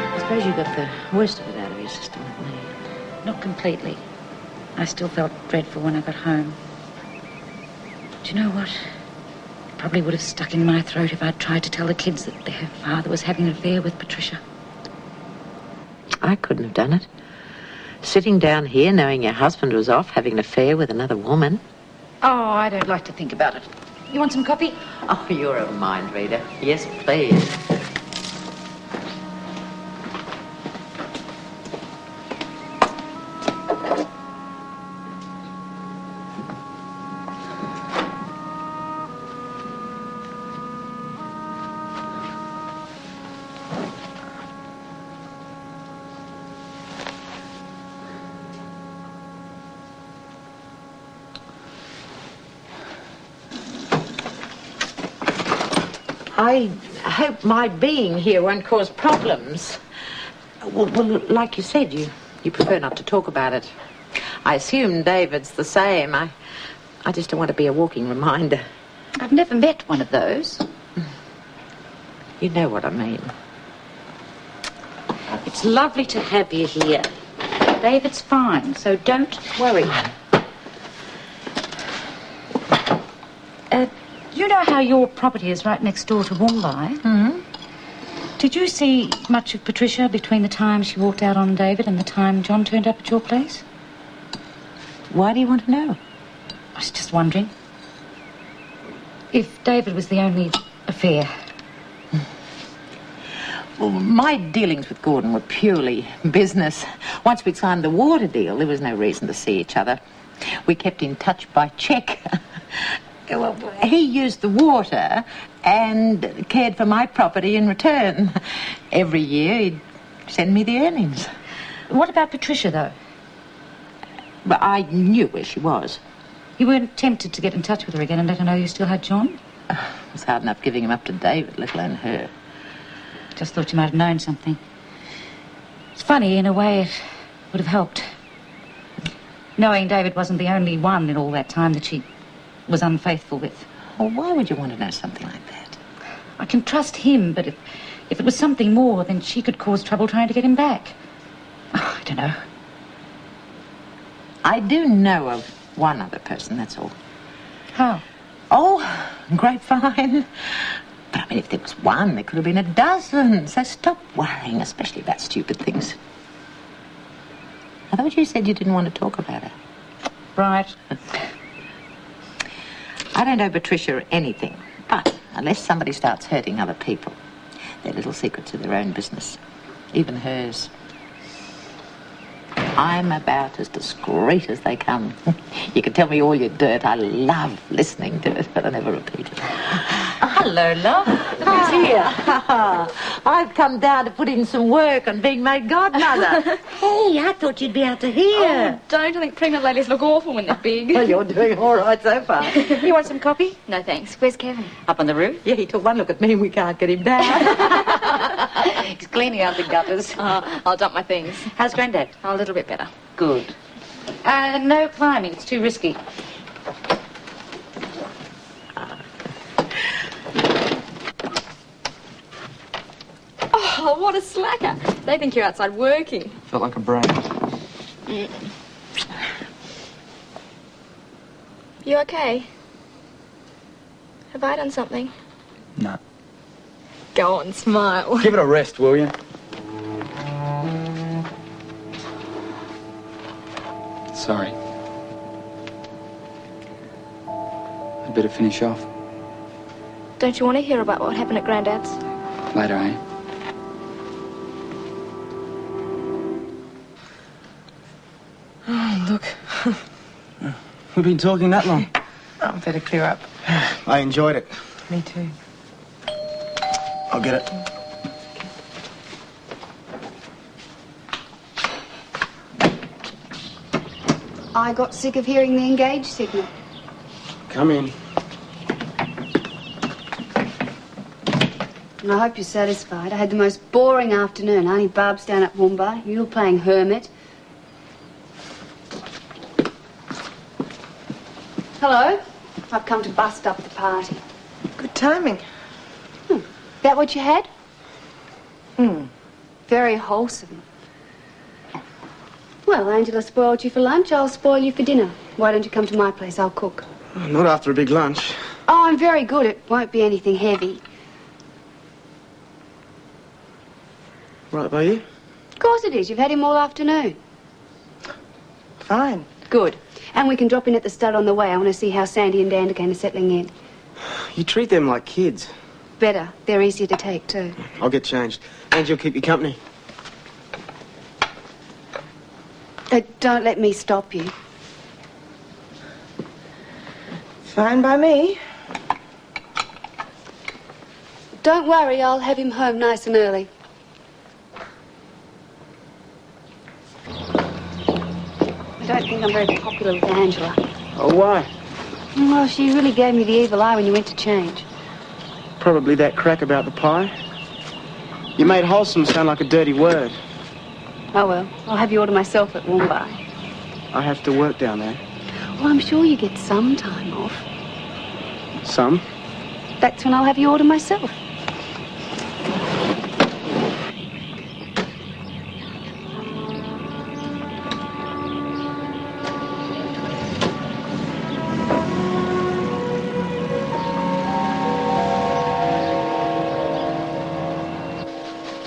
I suppose you got the worst of it out of your system with me. Not completely. I still felt dreadful when I got home. Do you know what? It probably would have stuck in my throat if I'd tried to tell the kids that their father was having an affair with Patricia. I couldn't have done it. Sitting down here knowing your husband was off having an affair with another woman. Oh, I don't like to think about it. You want some coffee? Oh, you're a mind reader. Yes, please. I hope my being here won't cause problems. Well, like you said, you prefer not to talk about it. I assume David's the same. I just don't want to be a walking reminder. I've never met one of those. You know what I mean. It's lovely to have you here. David's fine, so don't worry. You know how your property is right next door to Woombye? Mm-hmm. Did you see much of Patricia between the time she walked out on David and the time John turned up at your place? Why do you want to know? I was just wondering. If David was the only affair. Well, my dealings with Gordon were purely business. Once we'd signed the water deal, there was no reason to see each other. We kept in touch by cheque. Well, he used the water and cared for my property in return. Every year he'd send me the earnings. What about Patricia, though? But I knew where she was. You weren't tempted to get in touch with her again and let her know you still had John? It was hard enough giving him up to David, let alone her. Just thought you might have known something. It's funny, in a way, it would have helped. Knowing David wasn't the only one in all that time that she was unfaithful with. Well, why would you want to know something like that? I can trust him, but if it was something more, then she could cause trouble trying to get him back. Oh, I don't know. I do know of one other person, that's all. How? Oh, grapevine. But I mean, if there was one, there could have been a dozen. So stop worrying, especially about stupid things. I thought you said you didn't want to talk about her. Right. I don't owe Patricia anything, but unless somebody starts hurting other people, their little secrets are their own business, even hers. I'm about as discreet as they come. You can tell me all your dirt. I love listening to it, but I never repeat it. Hello, love. Who's here? I've come down to put in some work on being made godmother. Hey, I thought you'd be out to here. Oh, don't. I think pregnant ladies look awful when they're big. Well, you're doing all right so far. You want some coffee? No, thanks. Where's Kevin? Up on the roof? Yeah, he took one look at me and we can't get him down. He's cleaning out the gutters. I'll dump my things. How's Grandad? Oh, a little bit better. Good. No climbing. It's too risky. Oh, what a slacker. They think you're outside working. Felt like a break. You okay? Have I done something? No. Go on, smile. Give it a rest, will you? Sorry. I'd better finish off. Don't you want to hear about what happened at Grandad's? Later, eh? Oh, look. We've been talking that long. Oh, better clear up. I enjoyed it. Me too. I'll get it. I got sick of hearing the engage signal. Come in. And I hope you're satisfied. I had the most boring afternoon. Auntie Barb's down at Woombye. You were playing hermit. Hello. I've come to bust up the party. Good timing. That what you had? Very wholesome. Well, Angela spoiled you for lunch. I'll spoil you for dinner. Why don't you come to my place? I'll cook. Not after a big lunch. Oh, I'm very good. It won't be anything heavy. Right by you? Of course it is. You've had him all afternoon. Fine. Good. And we can drop in at the stud on the way. I want to see how Sandy and Dan are settling in. You treat them like kids. Better. They're easier to take, too. I'll get changed. And you'll keep you company. Don't let me stop you. Fine by me. Don't worry, I'll have him home nice and early. I don't think I'm very popular with Angela. Oh, why? Well, she really gave me the evil eye when you went to change. Probably that crack about the pie. You made wholesome sound like a dirty word. Oh, well, I'll have you order myself at Woombai. I have to work down there. Well, I'm sure you get some time off. Some? That's when I'll have you order myself.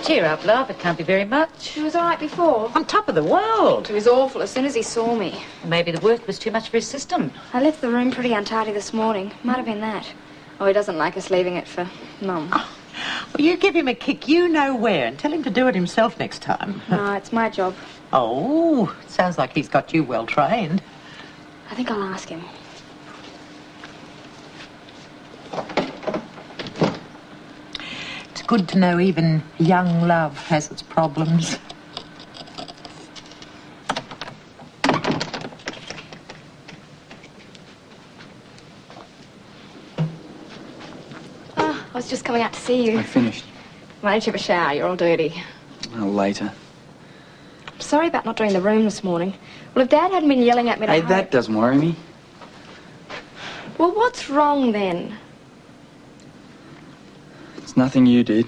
Cheer up, love. It can't be very much. She was all right before. On top of the world. He was awful as soon as he saw me. Maybe the work was too much for his system. I left the room pretty untidy this morning. Might have been that. Oh, he doesn't like us leaving it for Mum. Well, you give him a kick you know where and tell him to do it himself next time. No, it's my job. Oh, sounds like he's got you well trained. I think I'll ask him. It's good to know even young love has its problems. Oh, I was just coming out to see you. I finished. Why don't you have a shower? You're all dirty. Well, later. Sorry about not doing the room this morning. Well, if Dad hadn't been yelling at me to Hey, hurry- that doesn't worry me. Well, what's wrong then? It's nothing you did.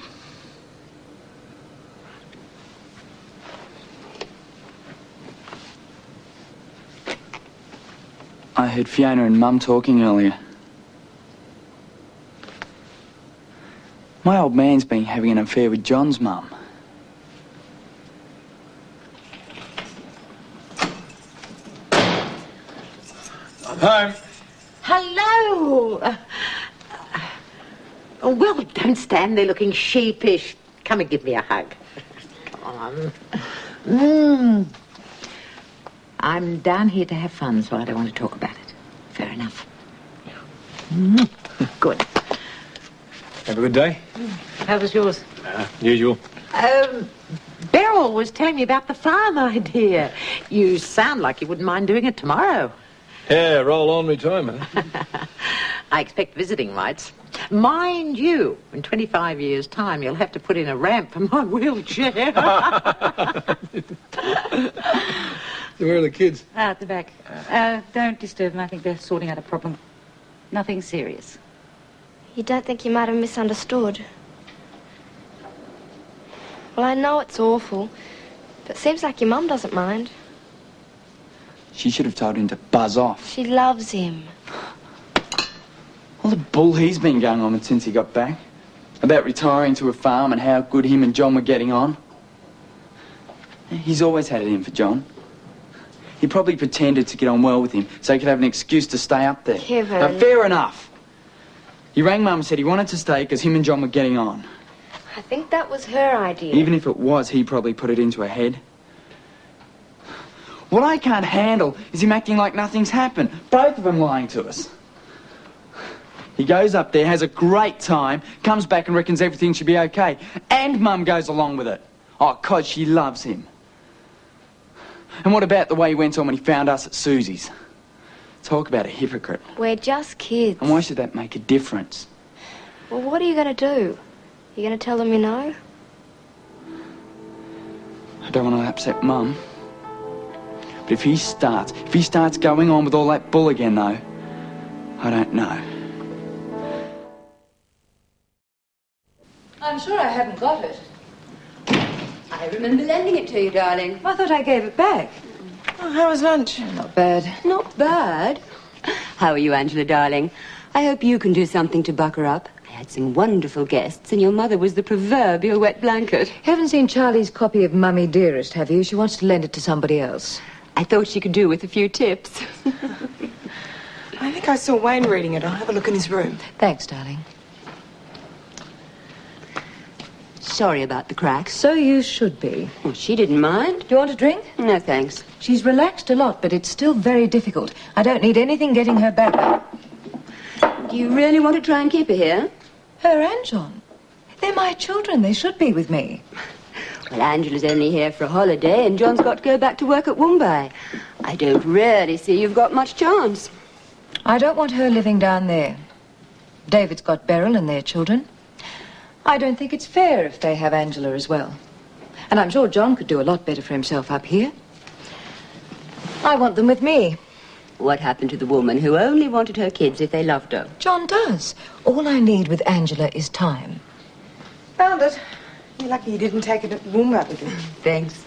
I heard Fiona and Mum talking earlier. My old man's been having an affair with John's mum. I'm home. Hello. Oh, well, don't stand there looking sheepish. Come and give me a hug. Come on. I'm down here to have fun, so I don't want to talk about it. Fair enough. Good. Have a good day? How was yours? Usual. Beryl was telling me about the farm idea. You sound like you wouldn't mind doing it tomorrow. Yeah, roll on me time, huh? I expect visiting rights. Mind you, in 25 years' time, you'll have to put in a ramp for my wheelchair. Where are the kids? At the back. Don't disturb them. I think they're sorting out a problem. Nothing serious. You don't think you might have misunderstood? Well, I know it's awful, but it seems like your Mum doesn't mind. She should have told him to buzz off. She loves him. All the bull he's been going on with since he got back. About retiring to a farm and how good him and John were getting on. He's always had it in for John. He probably pretended to get on well with him so he could have an excuse to stay up there. Kevin. Now, fair enough. He rang Mum and said he wanted to stay because him and John were getting on. I think that was her idea. Even if it was, he probably put it into her head. What I can't handle is him acting like nothing's happened. Both of them lying to us. He goes up there, has a great time, comes back and reckons everything should be okay. And Mum goes along with it. Oh, 'cause she loves him. And what about the way he went on when he found us at Susie's? Talk about a hypocrite. We're just kids. And why should that make a difference? Well, what are you going to do? You going to tell them you know? I don't want to upset Mum. But if he starts going on with all that bull again, though, I don't know. haven't got it. I remember lending it to you, darling. I thought I gave it back. Oh, how was lunch? Not bad. Not bad. How are you, Angela, darling? I hope you can do something to buck her up. I had some wonderful guests, and your mother was the proverbial wet blanket. Haven't seen Charlie's copy of Mummy Dearest, have you? She wants to lend it to somebody else. I thought she could do with a few tips. I think I saw Wayne reading it. I'll have a look in his room. Thanks, darling. Sorry about the cracks. So you should be. Well, she didn't mind. Do you want a drink? No, thanks. She's relaxed a lot, but it's still very difficult. I don't need anything getting her better. Do you really want to try and keep her here? Her and John. They're my children. They should be with me. Well, Angela's only here for a holiday, and John's got to go back to work at Mumbai. I don't really see you've got much chance. I don't want her living down there. David's got Beryl and their children. I don't think it's fair if they have Angela as well. And I'm sure John could do a lot better for himself up here. I want them with me. What happened to the woman who only wanted her kids if they loved her? John does. All I need with Angela is time. Found it. You're lucky you didn't take it at Woomba with you. Thanks.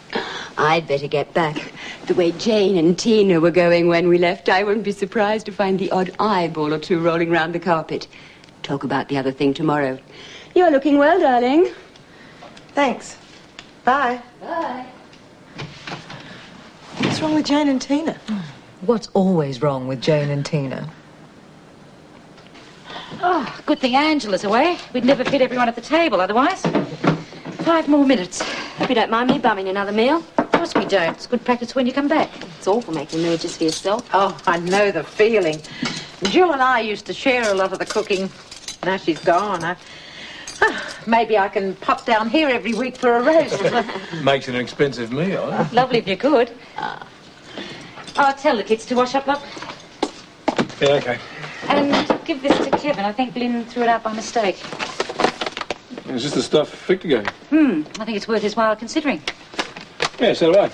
I'd better get back. The way Jane and Tina were going when we left, I wouldn't be surprised to find the odd eyeball or two rolling round the carpet. Talk about the other thing tomorrow. You're looking well, darling. Thanks. Bye. Bye. What's wrong with Jane and Tina? What's always wrong with Jane and Tina? Oh, good thing Angela's away. We'd never fit everyone at the table otherwise. 5 more minutes. Hope you don't mind me bumming another meal. Of course we don't. It's good practice when you come back. It's awful making meals just for yourself. Oh, I know the feeling. Jill and I used to share a lot of the cooking. Now she's gone. Maybe I can pop down here every week for a roast. Makes it an expensive meal. Eh? Lovely if you could. I'll tell the kids to wash up, love. Yeah, okay. And give this to Kevin. I think Lynn threw it out by mistake. Is this the stuff fit to go? I think it's worth his while considering. Yeah, so do I.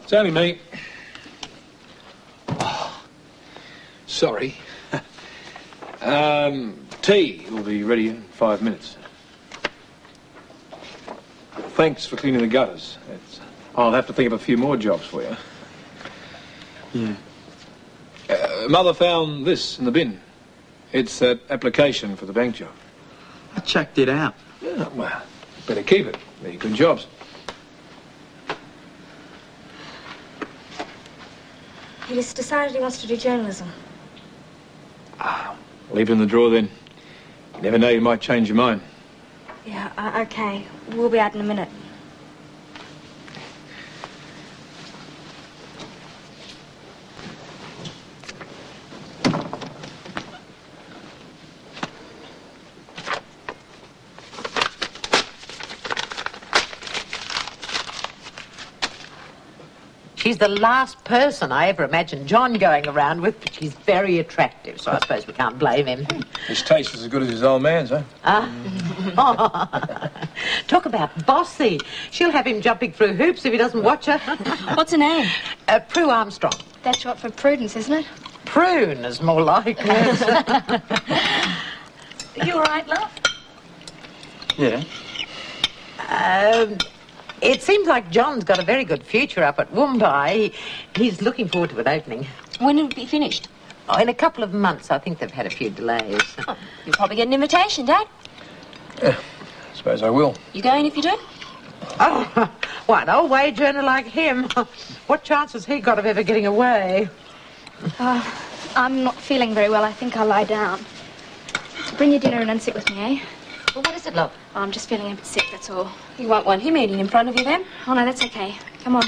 It's only me. Oh, sorry. Tea will be ready in 5 minutes. Thanks for cleaning the gutters. I'll have to think of a few more jobs for you. Yeah. Mother found this in the bin. It's that application for the bank job. I chucked it out. Yeah, well, better keep it. They're good jobs. He just decided he wants to do journalism. Leave it in the drawer then. You never know, you might change your mind. Yeah, okay. We'll be out in a minute. She's the last person I ever imagined John going around with, but she's very attractive, so I suppose we can't blame him. His taste is as good as his old man's, eh? Talk about bossy. She'll have him jumping through hoops if he doesn't watch her. What's her name? Prue Armstrong. That's short for Prudence, isn't it? Prune is more like it. You all right, love? Yeah. It seems like John's got a very good future up at Mumbai. He's looking forward to it opening. When will it be finished? Oh, in a couple of months. I think they've had a few delays. Oh, you'll probably get an invitation, Dad. Yeah, I suppose I will. You going if you do? Oh, what, an old wage earner like him? What chance has he got of ever getting away? I'm not feeling very well. I think I'll lie down. Bring your dinner in and sit with me, eh? Well, what is it, love? Oh, I'm just feeling a bit sick, that's all. You won't want him eating in front of you then? Oh, no, that's okay. Come on.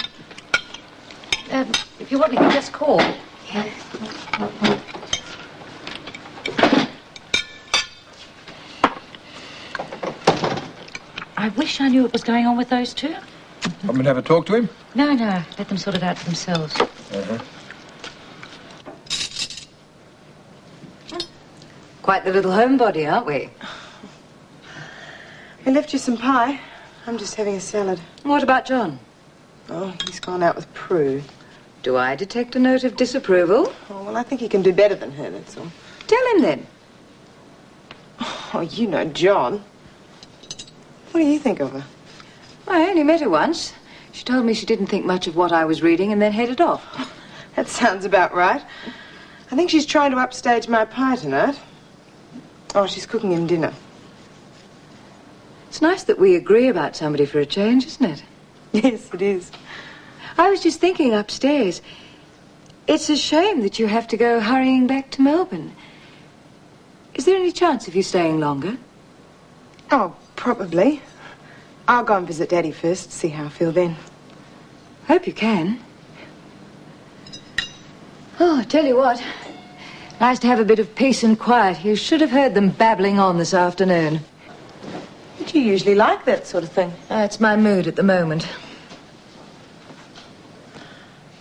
If you want, you can just call. Yeah. I wish I knew what was going on with those two. Want me to have a talk to him? No, let them sort it out for themselves. Quite the little homebody, aren't we? I left you some pie. I'm just having a salad. What about John? Oh, he's gone out with Prue. Do I detect a note of disapproval? Oh, well, I think he can do better than her, that's all. Tell him then. Oh, you know John. What do you think of her? I only met her once. She told me she didn't think much of what I was reading and then headed off. That sounds about right. I think she's trying to upstage my pie tonight. Oh, she's cooking him dinner. It's nice that we agree about somebody for a change, isn't it? Yes, it is. I was just thinking upstairs. It's a shame that you have to go hurrying back to Melbourne. Is there any chance of you staying longer? Oh, probably. I'll go and visit Daddy first, see how I feel then. Hope you can. Oh, I tell you what. Nice to have a bit of peace and quiet. You should have heard them babbling on this afternoon. But you usually like that sort of thing. It's my mood at the moment.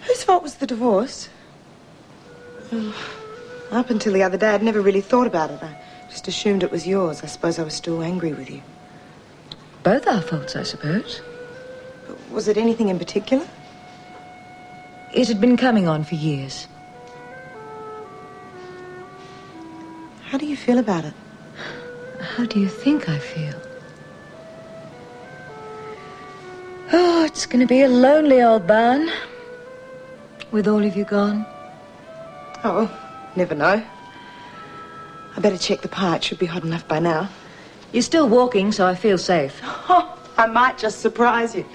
Whose fault was the divorce? Up until the other day, I'd never really thought about it. I just assumed it was yours. I suppose I was still angry with you. Both our faults, I suppose. But was it anything in particular? It had been coming on for years. How do you feel about it? How do you think I feel? Oh, it's going to be a lonely old barn. With all of you gone. Oh, never know. I better check the pie. It should be hot enough by now. You're still walking, so I feel safe. Oh, I might just surprise you.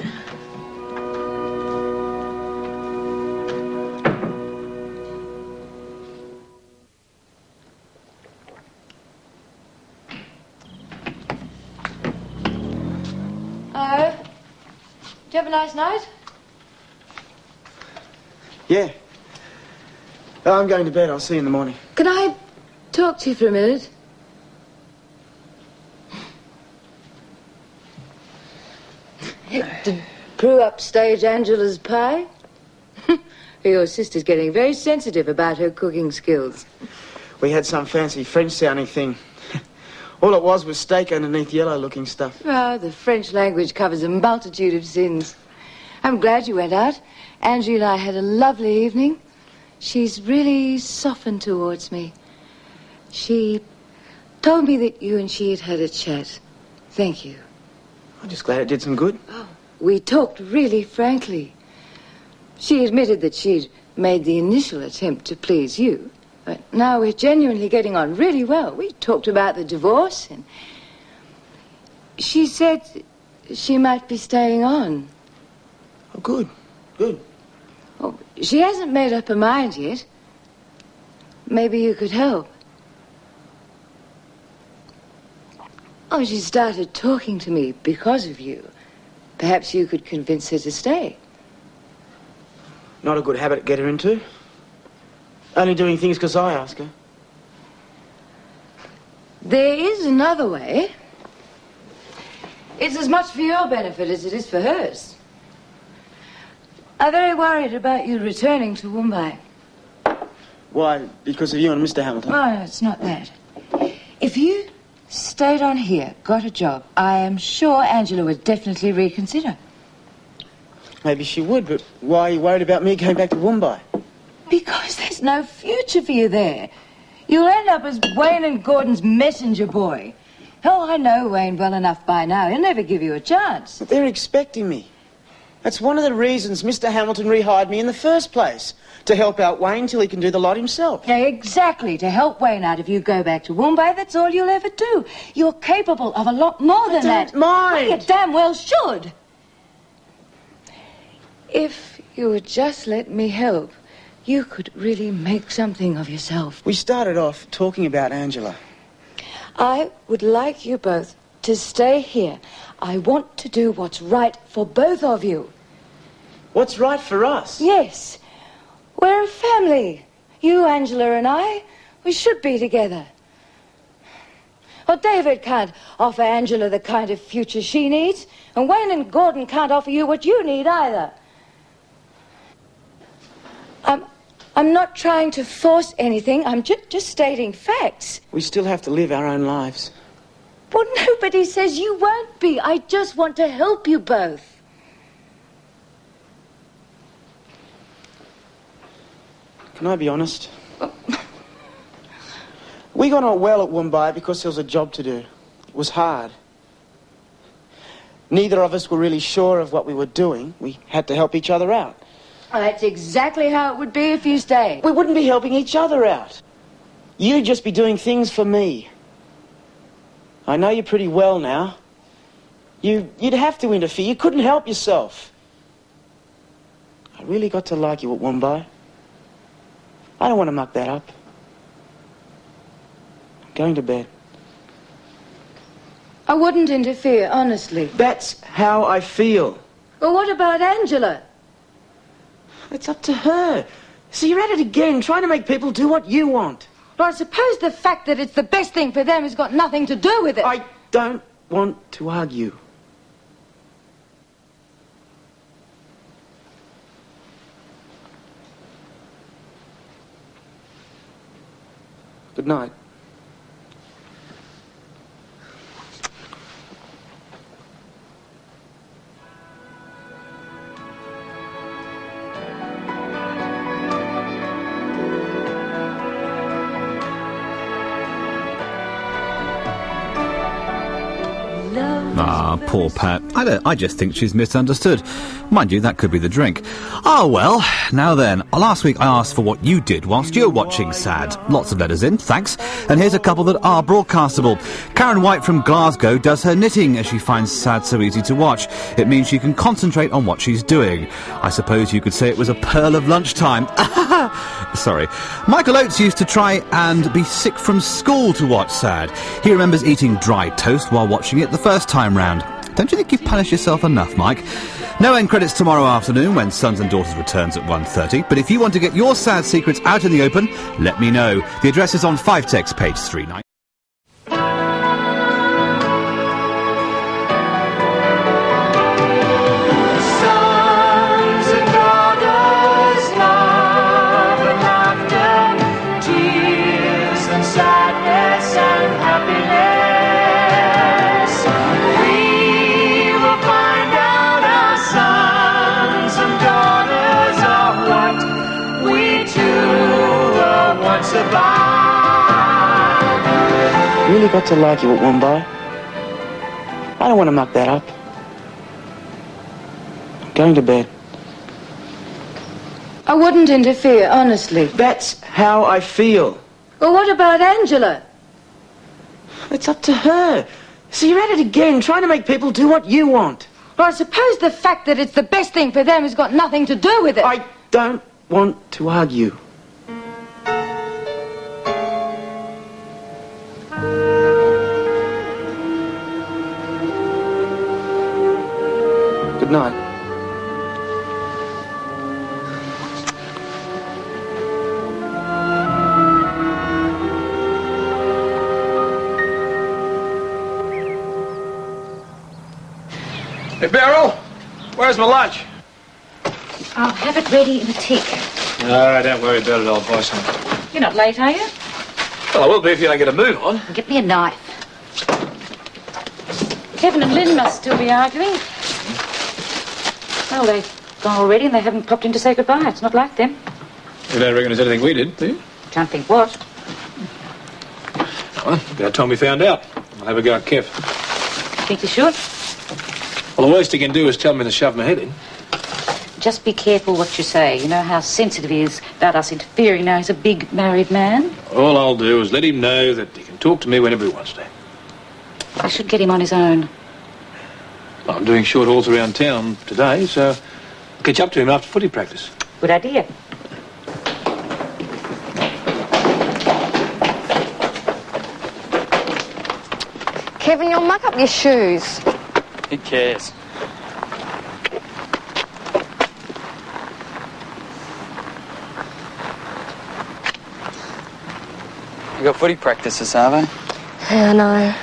Oh, did you have a nice night? Yeah. Oh, I'm going to bed. I'll see you in the morning. Can I talk to you for a minute? Did Prue upstage Angela's pie? Your sister's getting very sensitive about her cooking skills. We had some fancy French-sounding thing. All it was steak underneath yellow-looking stuff. Oh, the French language covers a multitude of sins. I'm glad you went out. Angie and I had a lovely evening. She's really softened towards me. She told me that you and she had had a chat. Thank you. I'm just glad it did some good. Oh, we talked really frankly. She admitted that she'd made the initial attempt to please you. But now we're genuinely getting on really well. We talked about the divorce and she said she might be staying on. Oh, good. Good. Oh, she hasn't made up her mind yet. Maybe you could help. Oh, she started talking to me because of you. Perhaps you could convince her to stay. Not a good habit to get her into. Only doing things because I ask her. There is another way. It's as much for your benefit as it is for hers. I'm very worried about you returning to Mumbai. Why? Because of you and Mr. Hamilton? Oh, no, it's not that. If you stayed on here, got a job, I am sure Angela would definitely reconsider. Maybe she would, but why are you worried about me going back to Mumbai? Because there's no future for you there. You'll end up as Wayne and Gordon's messenger boy. Hell, I know Wayne well enough by now. He'll never give you a chance. But they're expecting me. That's one of the reasons Mr. Hamilton rehired me in the first place. To help out Wayne till he can do the lot himself. Yeah, exactly. To help Wayne out if you go back to Mumbai, that's all you'll ever do. You're capable of a lot more than that. I don't mind. Well, you damn well should. If you would just let me help, you could really make something of yourself. We started off talking about Angela. I would like you both to stay here. I want to do what's right for both of you. What's right for us? Yes. We're a family. You, Angela, and I, we should be together. Well, David can't offer Angela the kind of future she needs, and Wayne and Gordon can't offer you what you need either. I'm not trying to force anything. I'm just stating facts. We still have to live our own lives. Well, nobody says you won't be. I just want to help you both. Can I be honest? We got on well at Woombye because there was a job to do. It was hard. Neither of us were really sure of what we were doing. We had to help each other out. Oh, that's exactly how it would be if you stayed. We wouldn't be helping each other out. You'd just be doing things for me. I know you pretty well now. You'd have to interfere. You couldn't help yourself. I really got to like you at Woombye. I don't want to muck that up. I'm going to bed. I wouldn't interfere, honestly. That's how I feel. Well, what about Angela? It's up to her. So you're at it again, trying to make people do what you want. Well, I suppose the fact that it's the best thing for them has got nothing to do with it. I don't want to argue. Good night. Ah, poor Pat. I just think she's misunderstood. Mind you, that could be the drink. Ah, well, now then. Last week I asked for what you did whilst you were watching SAD. Lots of letters in, thanks. And here's a couple that are broadcastable. Karen White from Glasgow does her knitting as she finds SAD so easy to watch. It means she can concentrate on what she's doing. I suppose you could say it was a pearl of lunchtime. Sorry. Michael Oates used to try and be sick from school to watch SAD. He remembers eating dry toast while watching it the first time round. Don't you think you punish yourself enough, Mike? No end credits tomorrow afternoon when Sons and Daughters returns at 1:30. But if you want to get your SAD secrets out in the open, let me know. The address is on 5text page 39. Really got to like you at Woombye. I don't want to muck that up. I'm going to bed. I wouldn't interfere, honestly. That's how I feel. Well, what about Angela? It's up to her. So you're at it again, trying to make people do what you want. Well, I suppose the fact that it's the best thing for them has got nothing to do with it. I don't want to argue. Good night. Hey, Beryl, where's my lunch? I'll have it ready in a tick. No, don't worry about it, I'll buy some. You're not late, are you? Well, I will be if you don't get a move on. Get me a knife. Kevin and Lynn must still be arguing. Well, they've gone already and they haven't popped in to say goodbye. It's not like them. You don't reckon it's anything we did, do you? Can't think what. Well, about time we found out. I'll have a go at Kev. Think you should? Well, the worst he can do is tell me to shove my head in. Just be careful what you say. You know how sensitive he is about us interfering now. He's a big married man. All I'll do is let him know that he can talk to me whenever he wants to. I should get him on his own. I'm doing short hauls around town today, so I'll catch up to him after footy practice. Good idea. Kevin, you'll muck up your shoes. Who cares? You got footy practice this Arvo? Yeah, I know.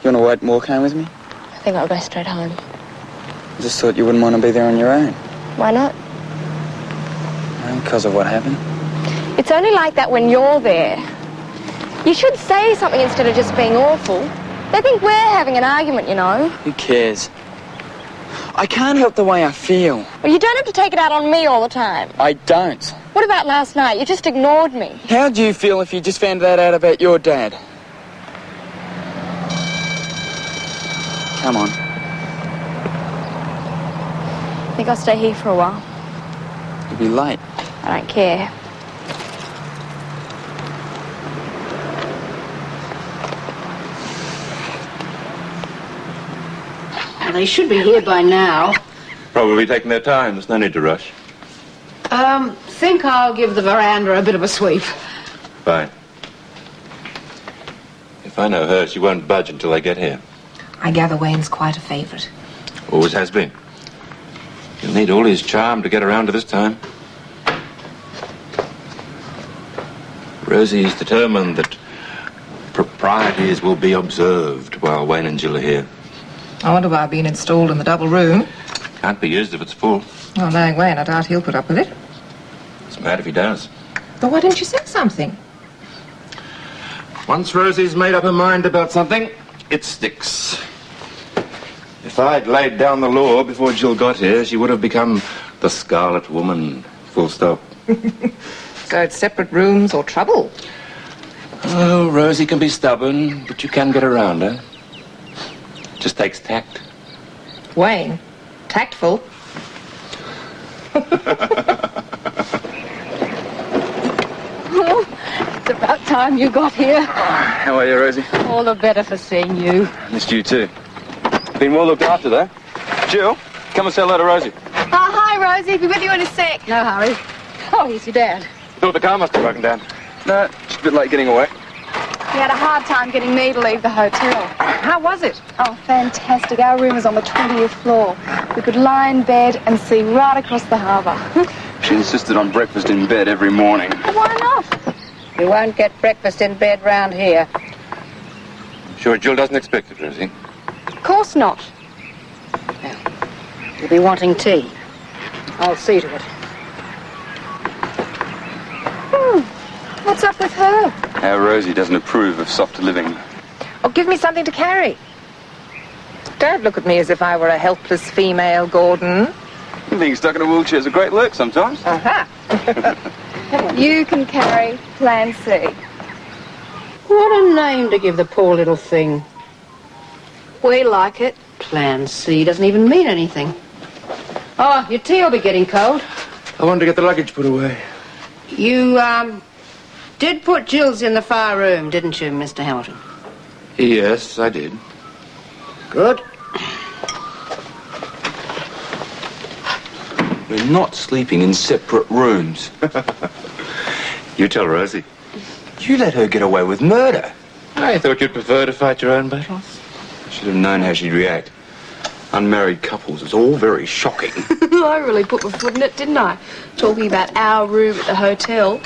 You want to wait and walk home with me? I think I'll go straight home. I just thought you wouldn't want to be there on your own. Why not? Well, because of what happened. It's only like that when you're there. You should say something instead of just being awful. They think we're having an argument, you know. Who cares? I can't help the way I feel. Well, you don't have to take it out on me all the time. I don't. What about last night? You just ignored me. How'd you feel if you just found that out about your dad? Come on. I think I'll stay here for a while. You'll be late. I don't care. Well, they should be here by now. Probably taking their time. There's no need to rush. Think I'll give the veranda a bit of a sweep. Fine. If I know her, she won't budge until I get here. I gather Wayne's quite a favourite. Always has been. He'll need all his charm to get around to this time. Rosie's determined that proprieties will be observed while Wayne and Jill are here. I wonder why I've been installed in the double room. Can't be used if it's full. Well, knowing Wayne, I doubt he'll put up with it. It's mad if he does. But why didn't you say something? Once Rosie's made up her mind about something, it sticks. If I'd laid down the law before Jill got here, she would have become the Scarlet Woman. Full stop. So it's separate rooms or trouble? Oh, Rosie can be stubborn, but you can get around her. Just takes tact. Wayne, tactful. It's about time you got here. How are you, Rosie? All the better for seeing you. Missed you too. Been well looked after, though. Jill, come and say hello to Rosie. Hi, Rosie. Be with you in a sec. No hurry. Oh, here's your dad. Thought the car must have broken down. No, just a bit late getting away. He had a hard time getting me to leave the hotel. How was it? Oh, fantastic. Our room is on the 20th floor. We could lie in bed and see right across the harbour. She insisted on breakfast in bed every morning. Why not? You won't get breakfast in bed round here. Sure Jill doesn't expect it, Rosie? Of course not. You'll be wanting tea. I'll see to it. What's up with her? How Rosie doesn't approve of soft living. Oh, give me something to carry. Don't look at me as if I were a helpless female, Gordon. Being stuck in a wheelchair is a great lurk sometimes. Aha. You can carry Plan C. What a name to give the poor little thing. We like it. Plan C doesn't even mean anything. Oh, your tea will be getting cold. I wanted to get the luggage put away. You, did put Jill's in the far room, didn't you, Mr. Hamilton? Yes, I did. Good. We're not sleeping in separate rooms. You tell Rosie. You let her get away with murder. I thought you'd prefer to fight your own battles. Should have known how she'd react. Unmarried couples, it's all very shocking. I really put my foot in it, didn't I? Talking about our room at the hotel.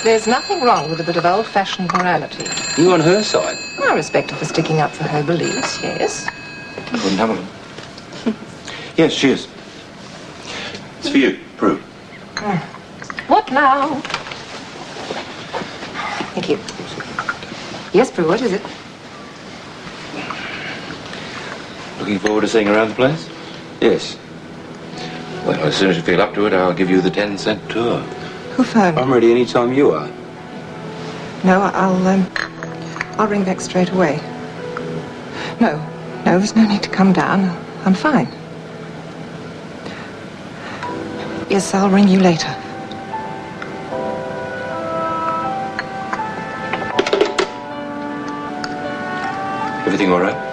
There's nothing wrong with a bit of old-fashioned morality. You on her side? I respect her for sticking up for her beliefs, yes. Couldn't have them. Yes, she is. It's for you, Prue. What now? Thank you. Yes, Prue, what is it? Looking forward to seeing around the place? Yes. Well, as soon as you feel up to it, I'll give you the 10-cent tour. Who phoned? I'm ready any time you are. No, I'll ring back straight away. No, there's no need to come down. I'm fine. Yes, I'll ring you later. Everything all right?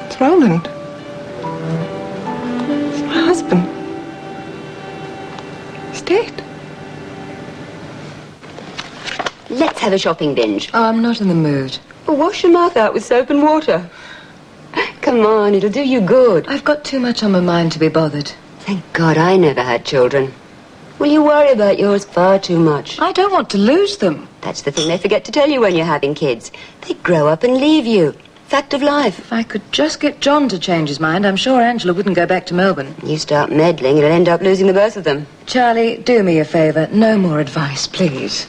It's Roland. It's my husband. He's dead. Let's have a shopping binge. Oh, I'm not in the mood. Well, wash your mouth out with soap and water. Come on, it'll do you good. I've got too much on my mind to be bothered. Thank God I never had children. Well, you worry about yours far too much. I don't want to lose them. That's the thing they forget to tell you when you're having kids. They grow up and leave you. Fact of life. If I could just get John to change his mind, I'm sure Angela wouldn't go back to Melbourne. You start meddling, it'll end up losing the both of them. Charlie, do me a favour. No more advice, please.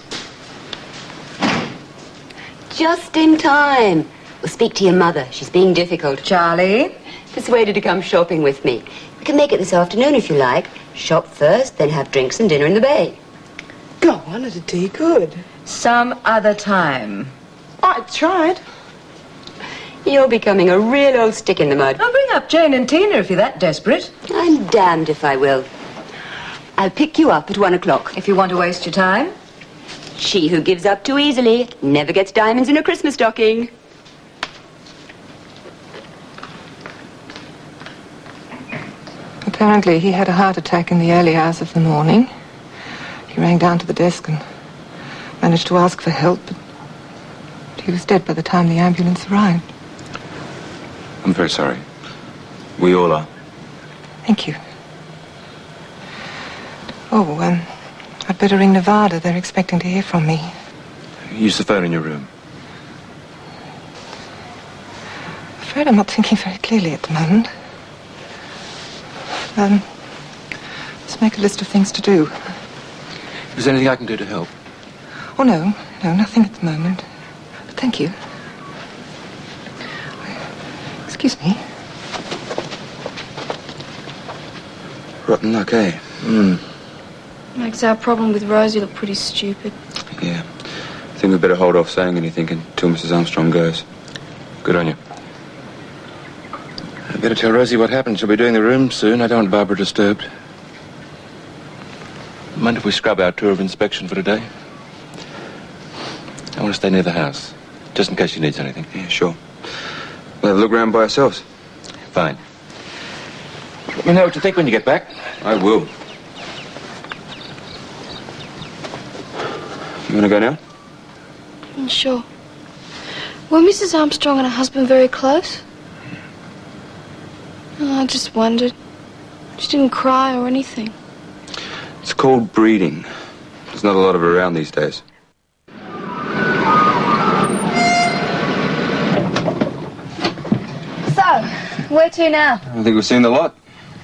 Just in time. Well, speak to your mother. She's being difficult. Charlie? Persuade her to come shopping with me. We can make it this afternoon if you like. Shop first, then have drinks and dinner in the bay. Go on, it'd do good. Some other time. I tried. You're becoming a real old stick in the mud. I'll bring up Jane and Tina if you're that desperate. I'm damned if I will. I'll pick you up at 1 o'clock. If you want to waste your time. She who gives up too easily never gets diamonds in a Christmas stocking. Apparently he had a heart attack in the early hours of the morning. He rang down to the desk and managed to ask for help, but he was dead by the time the ambulance arrived. I'm very sorry. We all are. Thank you. Oh, I'd better ring Nevada. They're expecting to hear from me. Use the phone in your room. I'm afraid I'm not thinking very clearly at the moment. Let's make a list of things to do. Is there anything I can do to help? Oh, no, nothing at the moment. But thank you. Excuse me. Rotten luck, eh? Makes our problem with Rosie look pretty stupid. Yeah. I think we'd better hold off saying anything until Mrs. Armstrong goes. Good on you. I'd better tell Rosie what happened. She'll be doing the room soon. I don't want Barbara disturbed. Mind if we scrub our tour of inspection for today? I want to stay near the house, just in case she needs anything. Yeah, sure. We'll have a look around by ourselves. Fine. Let me know what you think when you get back. I will. You want to go now? Sure. Were Mrs. Armstrong and her husband very close? Oh, I just wondered. She didn't cry or anything. It's called breeding. There's not a lot of it around these days. So, where to now? I think we've seen the lot.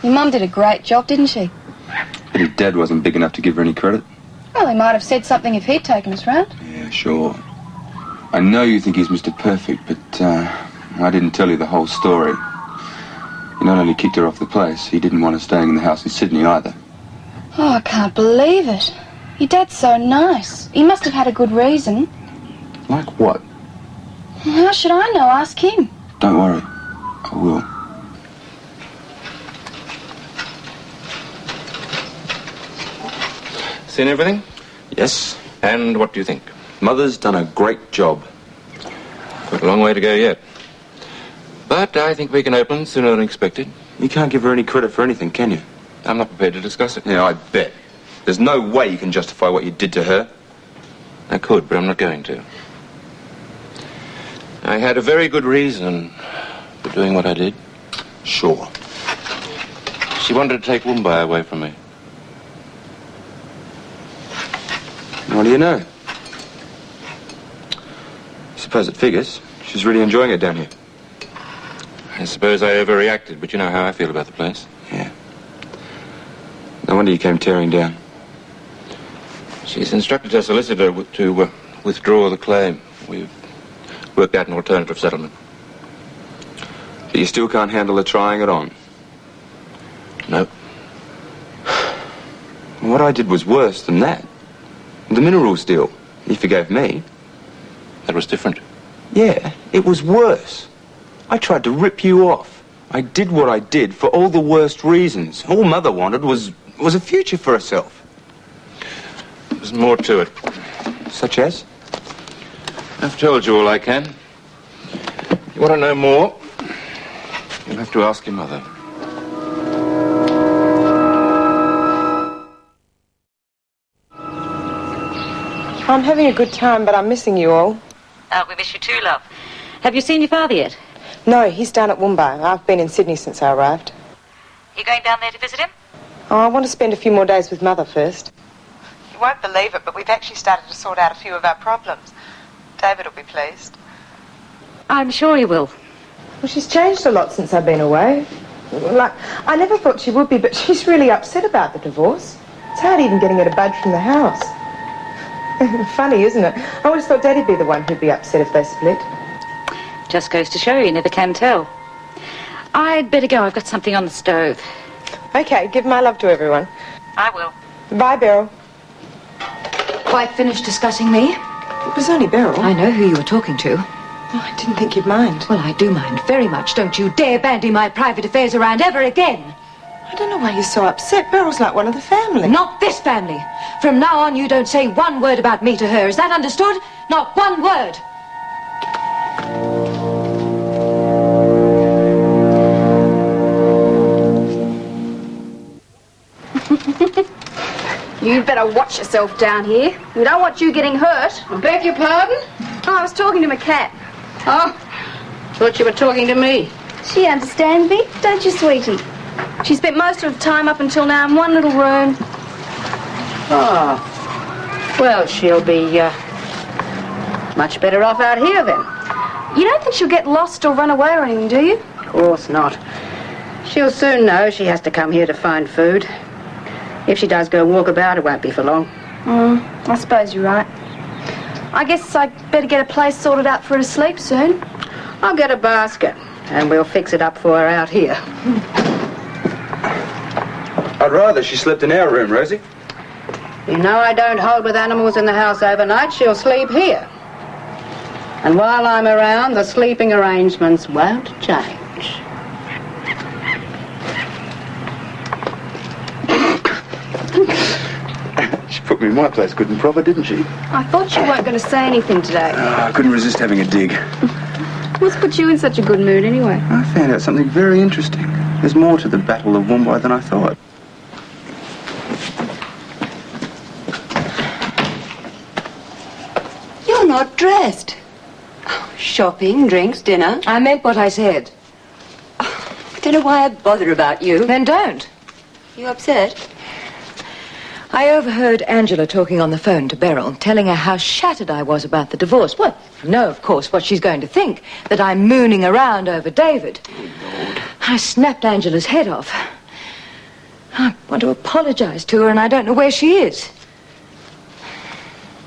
Your mum did a great job, didn't she? But his dad wasn't big enough to give her any credit. Well, he might have said something if he'd taken us round. Yeah, sure. I know you think he's Mr. Perfect, but I didn't tell you the whole story. He not only kicked her off the place, he didn't want her staying in the house in Sydney either. Oh, I can't believe it. Your dad's so nice. He must have had a good reason. Like what? How should I know? Ask him. Don't worry. I will. Seen everything? Yes. And what do you think? Mother's done a great job. Got a long way to go yet. But I think we can open sooner than expected. You can't give her any credit for anything, can you? I'm not prepared to discuss it. Yeah, I bet. There's no way you can justify what you did to her. I could, but I'm not going to. I had a very good reason for doing what I did. Sure. She wanted to take Mumbai away from me. What do you know? I suppose it figures. She's really enjoying it down here. I suppose I overreacted, but you know how I feel about the place. Yeah. No wonder you came tearing down. She's instructed her solicitor to withdraw the claim. We've worked out an alternative settlement. But you still can't handle her trying it on? No. What I did was worse than that. The minerals deal. You forgave me. That was different. Yeah, it was worse. I tried to rip you off. I did what I did for all the worst reasons. All Mother wanted was a future for herself. There's more to it. Such as? I've told you all I can. You want to know more? You'll have to ask your mother. I'm having a good time, but I'm missing you all. We miss you too, love. Have you seen your father yet? No, he's down at Mumbai. I've been in Sydney since I arrived. You going down there to visit him? Oh, I want to spend a few more days with Mother first. You won't believe it, but we've actually started to sort out a few of our problems. David will be pleased. I'm sure he will. Well, she's changed a lot since I've been away. Like, I never thought she would be, but she's really upset about the divorce. It's hard even getting her to budge from the house. Funny, isn't it? I always thought Daddy'd be the one who'd be upset if they split. Just goes to show you never can tell. I'd better go. I've got something on the stove. Okay, give my love to everyone. I will. Bye, Beryl. Quite finished discussing me? It was only Beryl. I know who you were talking to. Oh, I didn't think you'd mind. Well, I do mind very much. Don't you dare bandy my private affairs around ever again. I don't know why you're so upset. Beryl's like one of the family. Not this family. From now on, you don't say one word about me to her. Is that understood? Not one word. You'd better watch yourself down here. We don't want you getting hurt. I beg your pardon? Oh, I was talking to my cat. Oh, thought you were talking to me. She understands me, don't you, sweetie? She spent most of her time up until now in one little room. Oh, well, she'll be much better off out here then. You don't think she'll get lost or run away or anything, do you? Of course not. She'll soon know she has to come here to find food. If she does go walk about, it won't be for long. I suppose you're right. I guess I'd better get a place sorted out for her to sleep soon. I'll get a basket, and we'll fix it up for her out here. I'd rather she slept in our room, Rosie. You know I don't hold with animals in the house overnight. She'll sleep here. And while I'm around, the sleeping arrangements won't change. She put me in my place good and proper, didn't she? I thought you weren't going to say anything today. I couldn't resist having a dig. What's put you in such a good mood anyway? I found out something very interesting. There's more to the Battle of Woombye than I thought. You're not dressed. Oh, shopping, drinks, dinner. I meant what I said. I don't know why I bother about you. Then don't. You upset? I overheard Angela talking on the phone to Beryl, telling her how shattered I was about the divorce. Well, you know, of course, what she's going to think, that I'm mooning around over David. Oh, Lord. I snapped Angela's head off. I want to apologize to her, and I don't know where she is.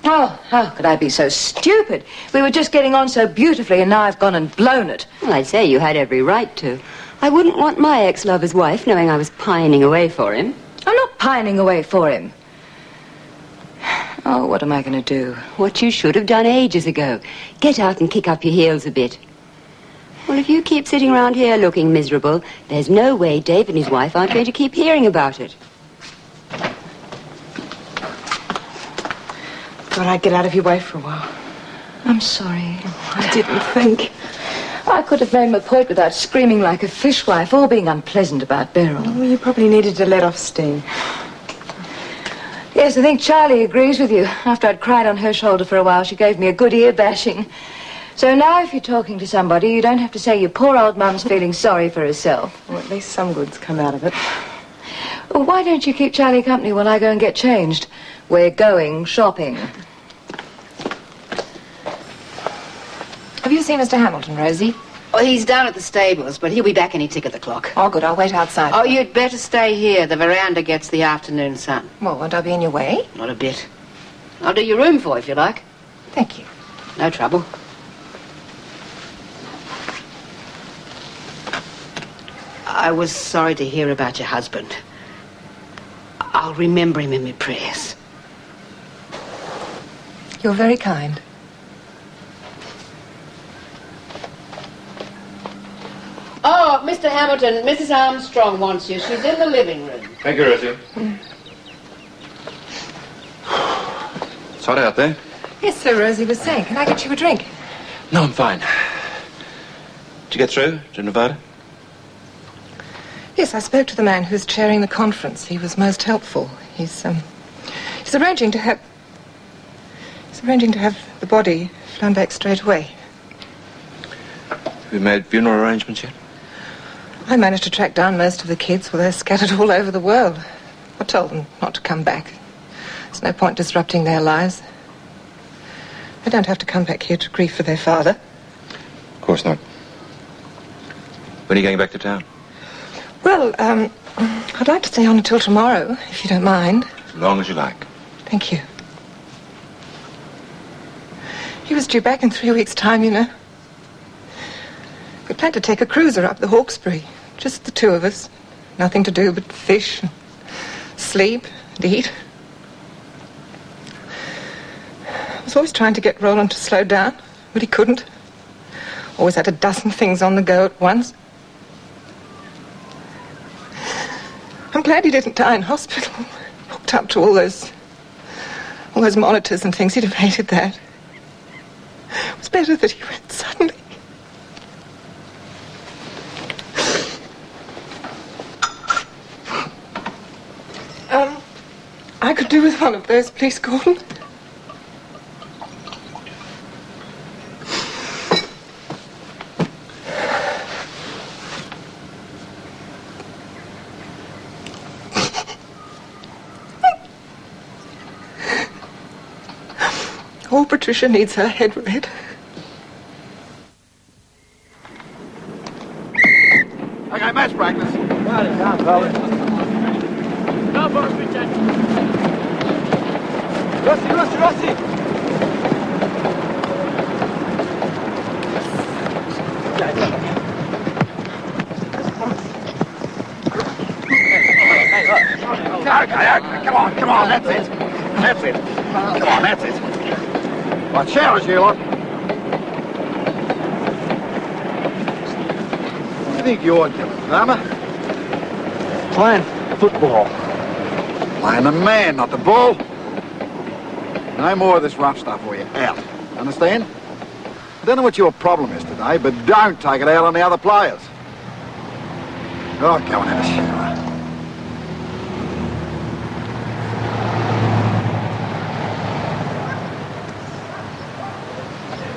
Oh, how could I be so stupid? We were just getting on so beautifully, and now I've gone and blown it. Well, I'd say you had every right to. I wouldn't want my ex-lover's wife knowing I was pining away for him. I'm not pining away for him. Oh, what am I going to do? What you should have done ages ago. Get out and kick up your heels a bit. Well, if you keep sitting around here looking miserable, there's no way Dave and his wife aren't going to keep hearing about it. Thought I'd get out of your way for a while. I'm sorry. I didn't think. I could have made my point without screaming like a fishwife or being unpleasant about Beryl. Well, you probably needed to let off steam. Yes, I think Charlie agrees with you. After I'd cried on her shoulder for a while, she gave me a good ear bashing. So now if you're talking to somebody, you don't have to say your poor old mum's feeling sorry for herself. Well, at least some good's come out of it. Well, why don't you keep Charlie company while I go and get changed? We're going shopping. Have you seen Mr. Hamilton, Rosie? Oh, he's down at the stables, but he'll be back any tick of the clock. Oh, good. I'll wait outside. Oh, you'd better stay here. The veranda gets the afternoon sun. Well, won't I be in your way? Not a bit. I'll do your room for you if you like. Thank you. No trouble. I was sorry to hear about your husband. I'll remember him in my prayers. You're very kind. Oh, Mr. Hamilton, Mrs. Armstrong wants you. She's in the living room. Thank you, Rosie. It's hot out there. Yes, sir, Rosie was saying. Can I get you a drink? No, I'm fine. Did you get through to Nevada? Yes, I spoke to the man who's chairing the conference. He was most helpful. He's arranging to have the body flown back straight away. Have you made funeral arrangements yet? I managed to track down most of the kids. Well, they're scattered all over the world. I told them not to come back. There's no point disrupting their lives. They don't have to come back here to grieve for their father. Of course not. When are you going back to town? Well, I'd like to stay on until tomorrow, if you don't mind. As long as you like. Thank you. He was due back in 3 weeks' time, you know. We planned to take a cruiser up the Hawkesbury. Just the two of us. Nothing to do but fish, and sleep and eat. I was always trying to get Roland to slow down, but he couldn't. Always had a dozen things on the go at once. I'm glad he didn't die in hospital, hooked up to all those monitors and things. He'd have hated that. It was better that he went suddenly. I could do with one of those, please, Gordon. Oh, Patricia needs her head read. Okay, match practice. Right, it's on, fellas. Go for it, Richard. Rossi! Okay, come on, that's it. Come on, that's it. Right, showers, you lot. What do you think you're doing, Farmer? Playing football. Playing the man, not the ball. No more of this rough stuff or you're out. Understand? I don't know what your problem is today, but don't take it out on the other players. Oh, go and have a shower.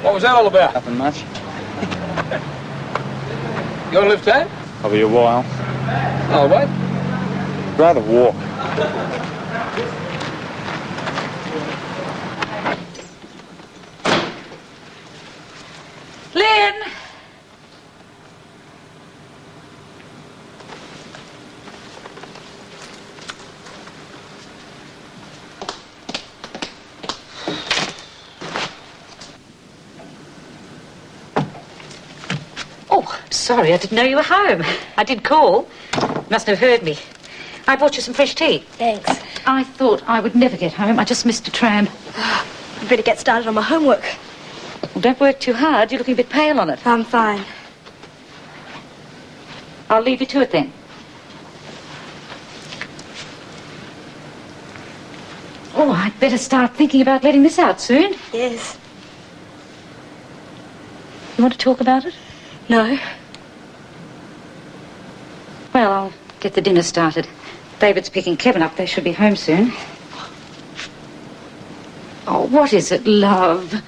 What was that all about? Nothing much. You want to lift that? I'll be a while. I'll wait. Rather walk. Lynn! Oh, sorry, I didn't know you were home. I did call. You mustn't have heard me. I bought you some fresh tea. Thanks. I thought I would never get home. I just missed a tram. I'd better get started on my homework. Well, don't work too hard. You're looking a bit pale on it. I'm fine. I'll leave you to it then. Oh, I'd better start thinking about letting this out soon. Yes. You want to talk about it? No. Well, I'll get the dinner started. David's picking Kevin up. They should be home soon. Oh, what is it, love?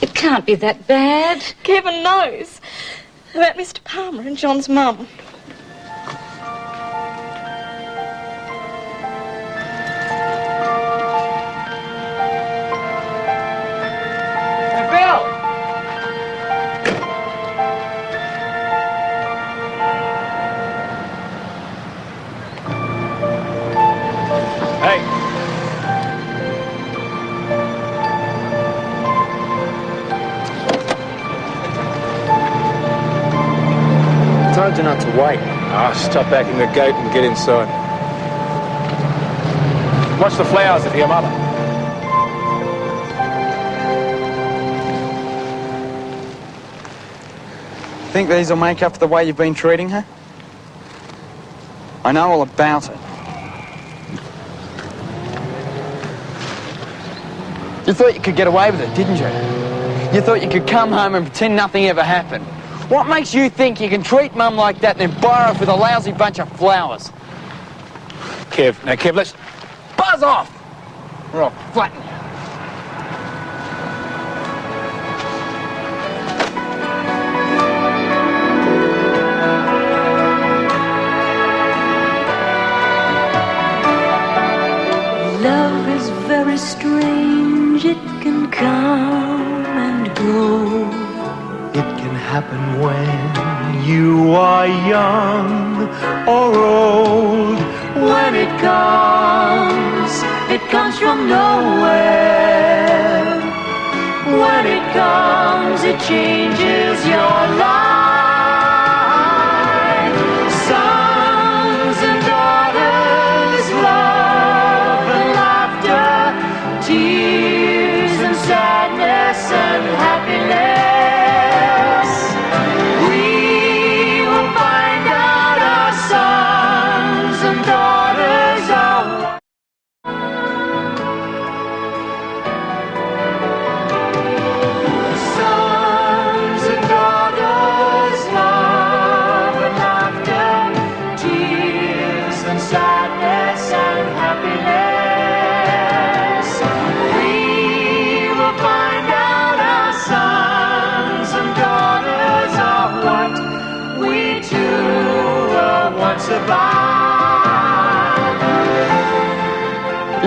It can't be that bad. Kevin knows about Mr. Palmer and John's mum. Bill! Hey. Told you not to wait. Stop backing the gate and get inside. Watch the flowers for your mother. Think these will make up for the way you've been treating her? I know all about it. You thought you could get away with it, didn't you? You thought you could come home and pretend nothing ever happened. What makes you think you can treat Mum like that and then borrow with a lousy bunch of flowers? Kev, let's Buzz off! Or I'll flatten you. Love is very strange, it can come and go. It can happen when you are young or old. When it comes from nowhere. When it comes, it changes your life. Some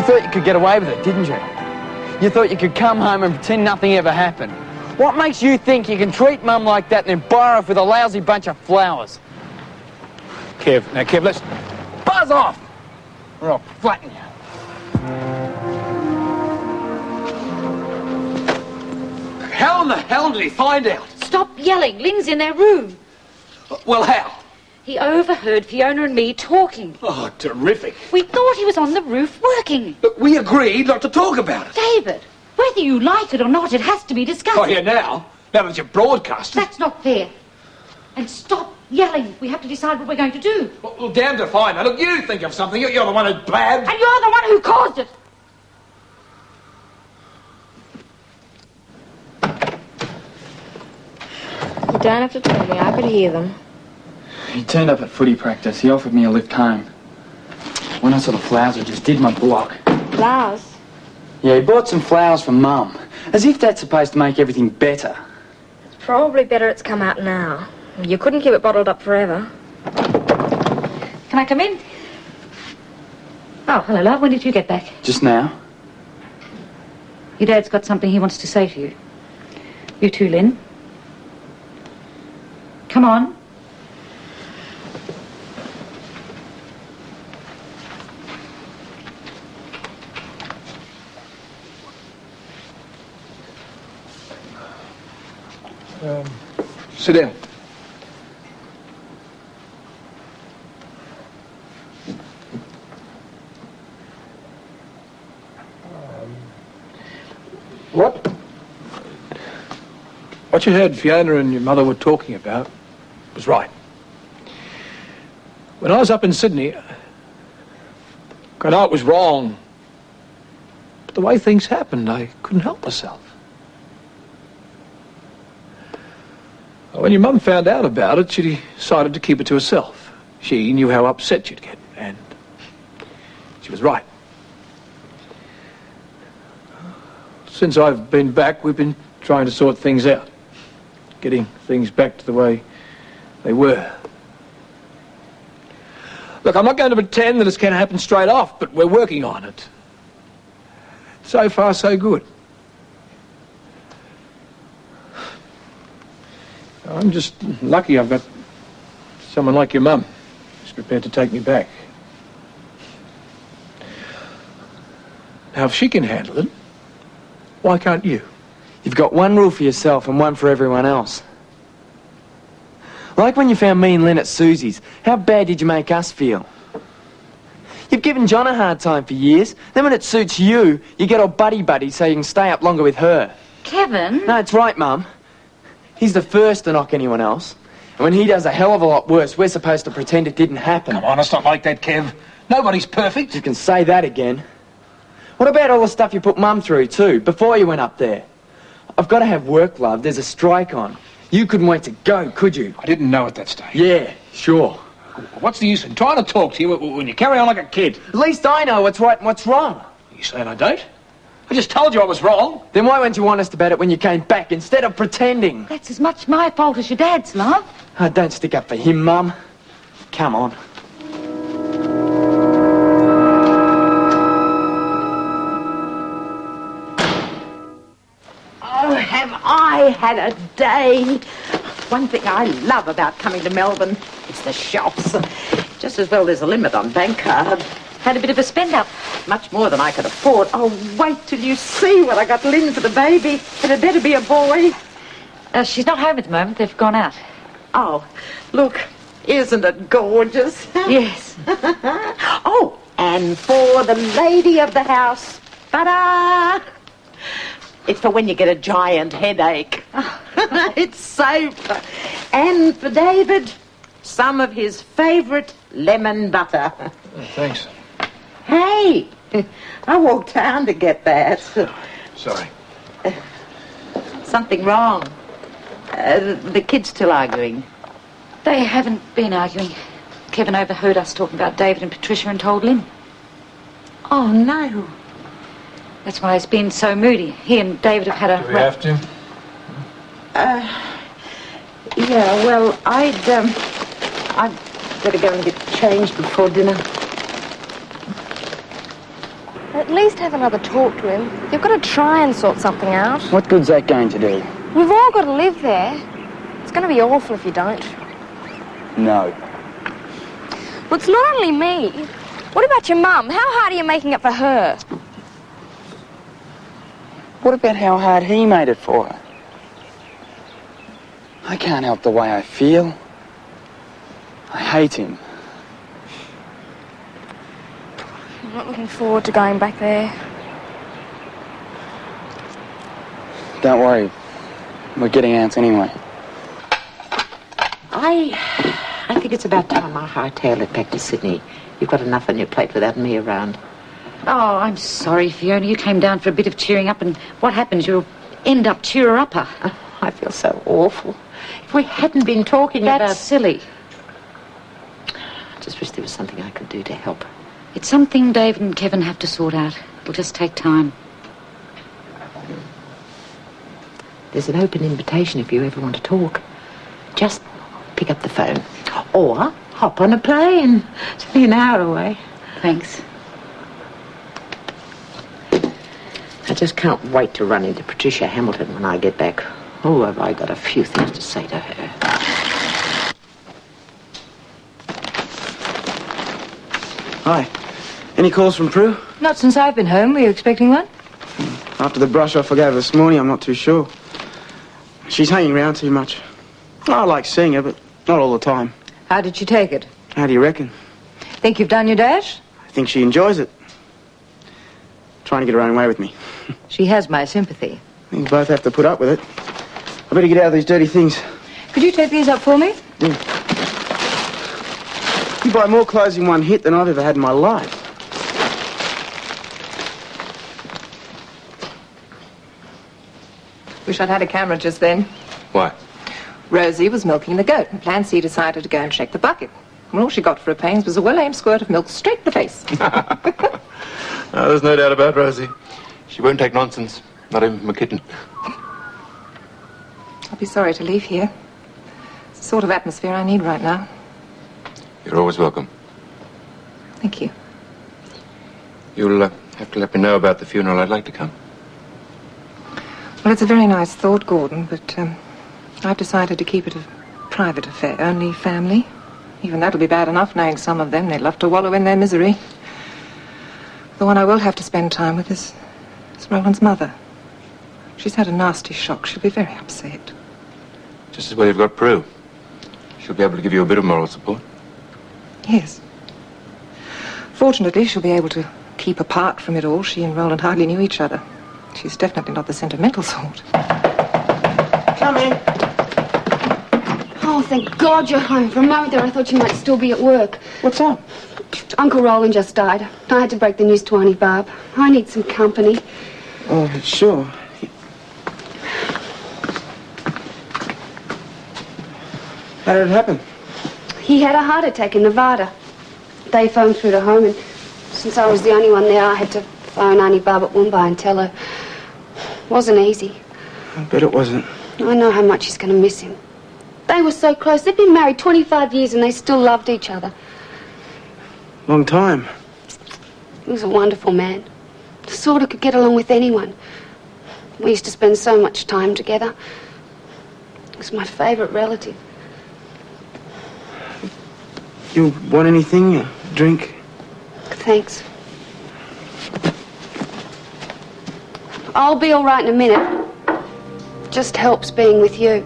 thought you could get away with it, didn't you? You thought you could come home and pretend nothing ever happened. What makes you think you can treat Mum like that and then bar her off with a lousy bunch of flowers? Kev, now, Kev, let's... Buzz off! Or I'll flatten you. How in the hell did he find out? Stop yelling. Lynn's in their room. Well, how? He overheard Fiona and me talking. Oh, terrific. We thought he was on the roof working. Look, we agreed not to talk about it. David, whether you like it or not, it has to be discussed. Oh, yeah, now that you've broadcasted. That's not fair. And stop yelling. We have to decide what we're going to do. Well, damned if I know. Look, you think of something. You're the one who's bad. And you're the one who caused it. You don't have to tell me. I could hear them. He turned up at footy practice. He offered me a lift home. When I saw the flowers, I just did my block. Flowers? Yeah, he bought some flowers for Mum. As if that's supposed to make everything better. It's probably better it's come out now. You couldn't keep it bottled up forever. Can I come in? Oh, hello, love. When did you get back? Just now. Your dad's got something he wants to say to you. You too, Lynn. Come on. Sit down. What you heard Fiona and your mother were talking about was right. When I was up in Sydney, I know it was wrong, but the way things happened, I couldn't help myself. When your mum found out about it, she decided to keep it to herself. She knew how upset you'd get, and she was right. Since I've been back, we've been trying to sort things out, getting things back to the way they were. Look, I'm not going to pretend that it's going to happen straight off, but we're working on it. So far, so good. I'm just lucky I've got someone like your mum who's prepared to take me back. Now, if she can handle it, why can't you? You've got one rule for yourself and one for everyone else. Like when you found me and Lynn at Susie's, how bad did you make us feel? You've given John a hard time for years. Then when it suits you, you get all buddy-buddy so you can stay up longer with her. Kevin? No, it's right, Mum. He's the first to knock anyone else. And when he does a hell of a lot worse, we're supposed to pretend it didn't happen. Come on, it's not like that, Kev. Nobody's perfect. You can say that again. What about all the stuff you put Mum through, too, before you went up there? I've got to have work, love. There's a strike on. You couldn't wait to go, could you? I didn't know at that stage. Yeah, sure. What's the use in trying to talk to you when you carry on like a kid? At least I know what's right and what's wrong. You saying I don't? I just told you I was wrong. Then why weren't you honest about it when you came back instead of pretending? That's as much my fault as your dad's, love. Oh, don't stick up for him, Mum. Come on. Oh, have I had a day. One thing I love about coming to Melbourne is the shops. Just as well there's a limit on bank card. Had a bit of a spend-up. Much more than I could afford. Oh, wait till you see what I got Lynn for the baby. And it better be a boy. She's not home at the moment. They've gone out. Oh, look, isn't it gorgeous? Yes. Oh, and for the lady of the house, ta-da! It's for when you get a giant headache. It's soap. And for David, some of his favourite lemon butter. Oh, thanks. Hey, I walked down to get that. Sorry. Something wrong. The kids still arguing. They haven't been arguing. Kevin overheard us talking about David and Patricia and told Lynn. Oh, no. That's why he's been so moody. He and David have had a... Do we have to? Yeah, well, I'd better go and get changed before dinner. at least have another talk to him. You've got to try and sort something out. What good's that going to do? We've all got to live there. It's going to be awful if you don't. No. Well, it's not only me. What about your mum? How hard are you making it for her? What about how hard he made it for her? I can't help the way I feel. I hate him. I'm not looking forward to going back there. Don't worry. We're getting out anyway. I think it's about time I hightail it back to Sydney. You've got enough on your plate without me around. Oh, I'm sorry, Fiona. You came down for a bit of cheering up, and what happens? You'll end up cheerer-upper. Oh, I feel so awful. If we hadn't been talking That's about... silly. I just wish there was something I could do to help. It's something David and Kevin have to sort out. It'll just take time. There's an open invitation if you ever want to talk. Just pick up the phone. Or hop on a plane. It's only an hour away. Thanks. I just can't wait to run into Patricia Hamilton when I get back. Oh, have I got a few things to say to her. Hi. Any calls from Prue? Not since I've been home. Were you expecting one? After the brush off I gave her this morning, I'm not too sure. She's hanging around too much. I like seeing her, but not all the time. How did she take it? How do you reckon? Think you've done your dash? I think she enjoys it. Trying to get her own way with me. She has my sympathy. We both have to put up with it. I better get out of these dirty things. Could you take these up for me? Yeah. You buy more clothes in one hit than I've ever had in my life. Wish I'd had a camera just then. Why? Rosie was milking the goat, and Plan C decided to go and check the bucket. And all she got for her pains was a well-aimed squirt of milk straight in the face. No, there's no doubt about Rosie. She won't take nonsense. Not even from a kitten. I'll be sorry to leave here. It's the sort of atmosphere I need right now. You're always welcome. Thank you. You'll have to let me know about the funeral. I'd like to come. Well, it's a very nice thought, Gordon, but I've decided to keep it a private affair. Only family. Even that'll be bad enough, knowing some of them. They'd love to wallow in their misery. The one I will have to spend time with is Roland's mother. She's had a nasty shock. She'll be very upset. Just as well you've got Prue. She'll be able to give you a bit of moral support. Yes. Fortunately, she'll be able to keep apart from it all. She and Roland hardly knew each other. She's definitely not the sentimental sort. Come in. Oh, thank God you're home. For a moment there, I thought you might still be at work. What's up? Uncle Roland just died. I had to break the news to Auntie Barb. I need some company. Oh, sure. How did it happen? He had a heart attack in Nevada. They phoned through to home, and since I was the only one there, I had to phone Auntie Barb at Woomba and tell her. It wasn't easy. I bet it wasn't. I know how much he's going to miss him. They were so close. They'd been married 25 years and they still loved each other. Long time. He was a wonderful man. The sort who could get along with anyone. We used to spend so much time together. He was my favourite relative. You want anything? A drink? Thanks. I'll be all right in a minute. Just helps being with you.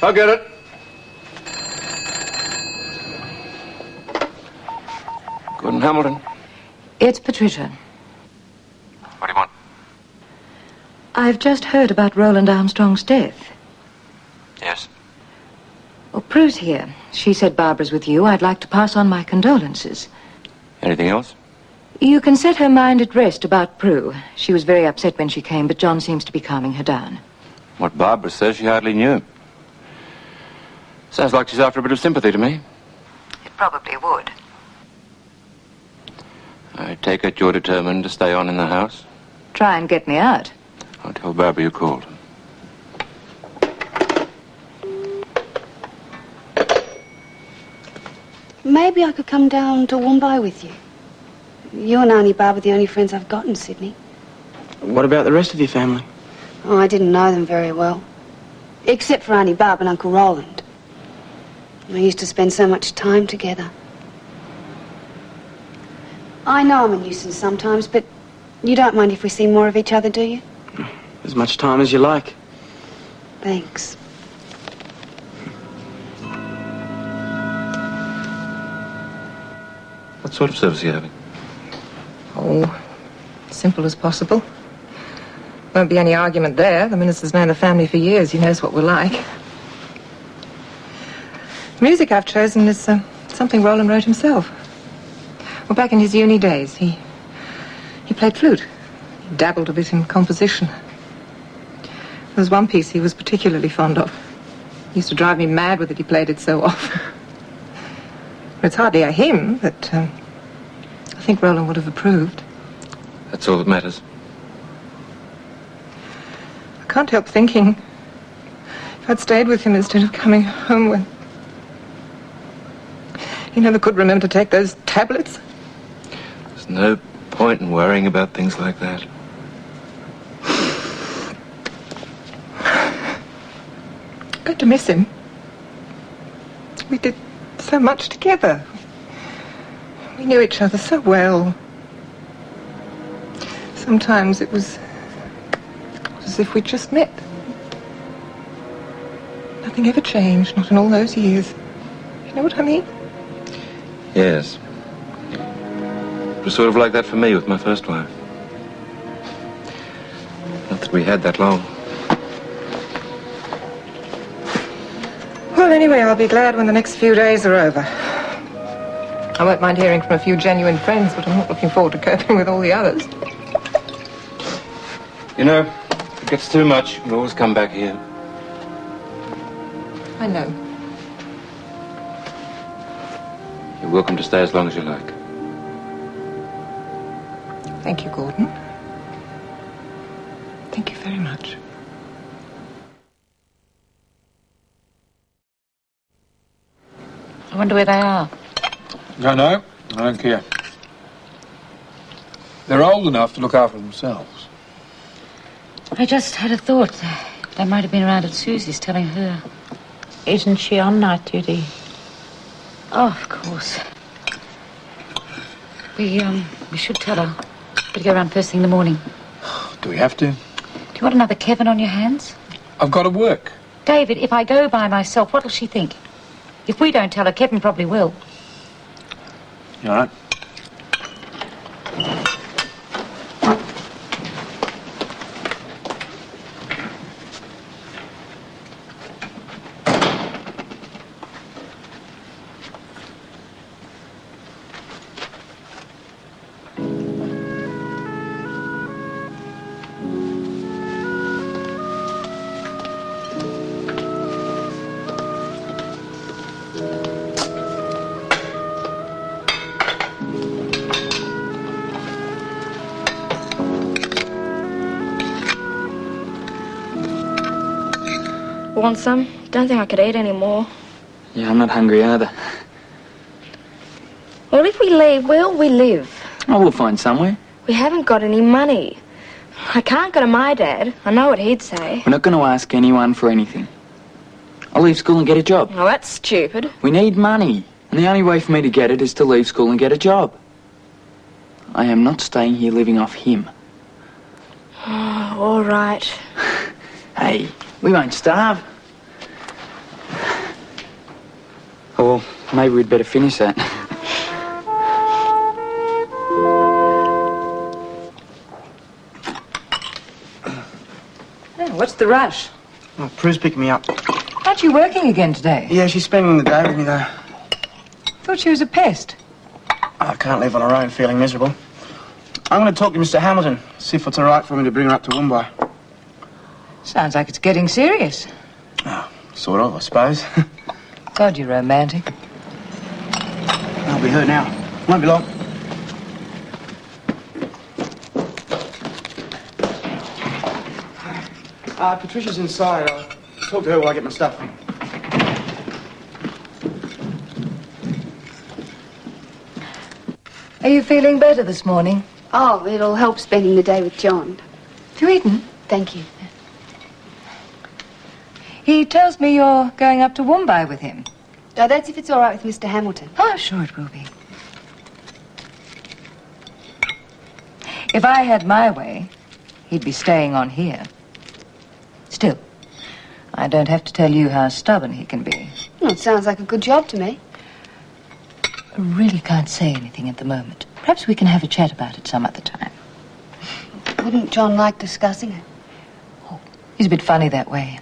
I'll get it. Gordon Hamilton. It's Patricia. What do you want? I've just heard about Roland Armstrong's death. Yes. Well, Prue's here. She said Barbara's with you. I'd like to pass on my condolences. Anything else? You can set her mind at rest about Prue. She was very upset when she came, but John seems to be calming her down. What Barbara says, she hardly knew. Sounds like she's after a bit of sympathy to me. It probably would. I take it you're determined to stay on in the house? Try and get me out. I'll tell Barbara you called. maybe I could come down to Woombye with you. You and Auntie Barb are the only friends I've got in Sydney. What about the rest of your family? Oh, I didn't know them very well. Except for Auntie Barb and Uncle Roland. We used to spend so much time together. I know I'm a nuisance sometimes, but you don't mind if we see more of each other, do you? As much time as you like. Thanks. What sort of service are you having? Oh, simple as possible. Won't be any argument there. The minister's known the family for years. He knows what we're like. The music I've chosen is something Roland wrote himself. Well, back in his uni days, he played flute. He dabbled a bit in composition. There was one piece he was particularly fond of. It used to drive me mad with it. He played it so often. It's hardly a hymn, but I think Roland would have approved. That's all that matters. I can't help thinking if I'd stayed with him instead of coming home when he never could remember to take those tablets. There's no point in worrying about things like that. I'm going to miss him. We did so much together. We knew each other so well. Sometimes it was as if we'd just met. Nothing ever changed, not in all those years. You know what I mean? Yes. It was sort of like that for me with my first wife. Not that we had that long. Well, anyway, I'll be glad when the next few days are over. I won't mind hearing from a few genuine friends, but I'm not looking forward to coping with all the others. You know, if it gets too much, you can always come back here. I know. You're welcome to stay as long as you like. Thank you, Gordon. Thank you very much. I wonder where they are. No, I don't care. They're old enough to look after themselves. I just had a thought. They might have been around at Susie's telling her. Isn't she on night duty? Oh, of course. We should tell her. Better go around first thing in the morning. Do we have to? Do you want another Kevin on your hands? I've got to work. David, if I go by myself, what'll she think? If we don't tell her, Kevin probably will. You all right? Want some? Don't think I could eat any more. Yeah, I'm not hungry either. Well, if we leave, where'll we live? Oh, we'll find somewhere. We haven't got any money. I can't go to my dad. I know what he'd say. We're not going to ask anyone for anything. I'll leave school and get a job. Oh, that's stupid. We need money. And the only way for me to get it is to leave school and get a job. I am not staying here living off him. Oh, all right. Hey, we won't starve. Oh, well, maybe we'd better finish that. Oh, what's the rush? Oh, Prue's picked me up. Aren't you working again today? Yeah, she's spending the day with me, though. Thought she was a pest. I can't live on her own feeling miserable. I'm going to talk to Mr. Hamilton, see if it's all right for me to bring her up to Woombye. Sounds like it's getting serious. Oh, sort of, I suppose. God, you're romantic. I'll be her now. Won't be long. Patricia's inside. I'll talk to her while I get my stuff. Are you feeling better this morning? Oh, it'll help spending the day with John. Have you eaten? Thank you. He tells me you're going up to Woombye with him. Oh, that's if it's all right with Mr. Hamilton. Oh, sure it will be. If I had my way, he'd be staying on here. Still, I don't have to tell you how stubborn he can be. Well, it sounds like a good job to me. I really can't say anything at the moment. Perhaps we can have a chat about it some other time. Wouldn't John like discussing it? Oh, he's a bit funny that way.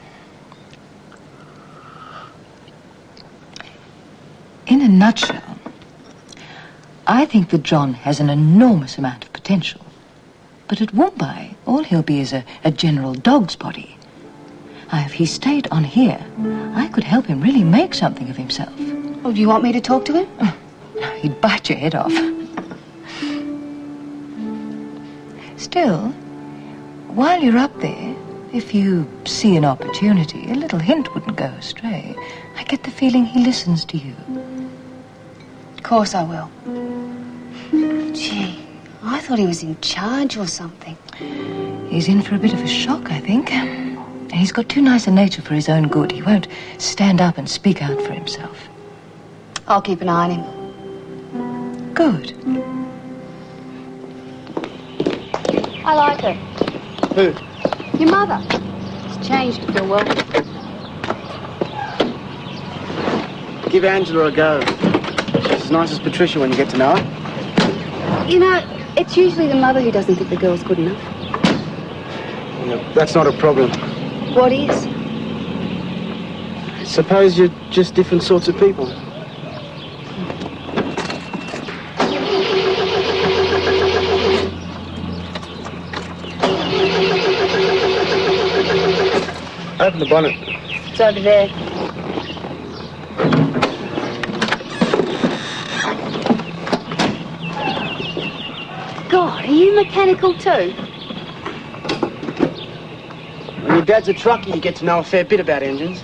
In a nutshell, I think that John has an enormous amount of potential. But at Woombye, all he'll be is a general dog's body. Now, if he stayed on here, I could help him really make something of himself. Oh, do you want me to talk to him? Oh, no, he'd bite your head off. Still, while you're up there, if you see an opportunity, a little hint wouldn't go astray. I get the feeling he listens to you. Of course I will. Gee, I thought he was in charge or something. He's in for a bit of a shock, I think. And he's got too nice a nature for his own good. He won't stand up and speak out for himself. I'll keep an eye on him. Good. I like her. Who? Your mother. She's changed to feel welcome. Give Angela a go. She's as nice as Patricia when you get to know her. You know, it's usually the mother who doesn't think the girl's good enough. Yeah, that's not a problem. What is? Suppose you're just different sorts of people. Open the bonnet. It's over there. God, are you mechanical too? When your dad's a trucker, you get to know a fair bit about engines.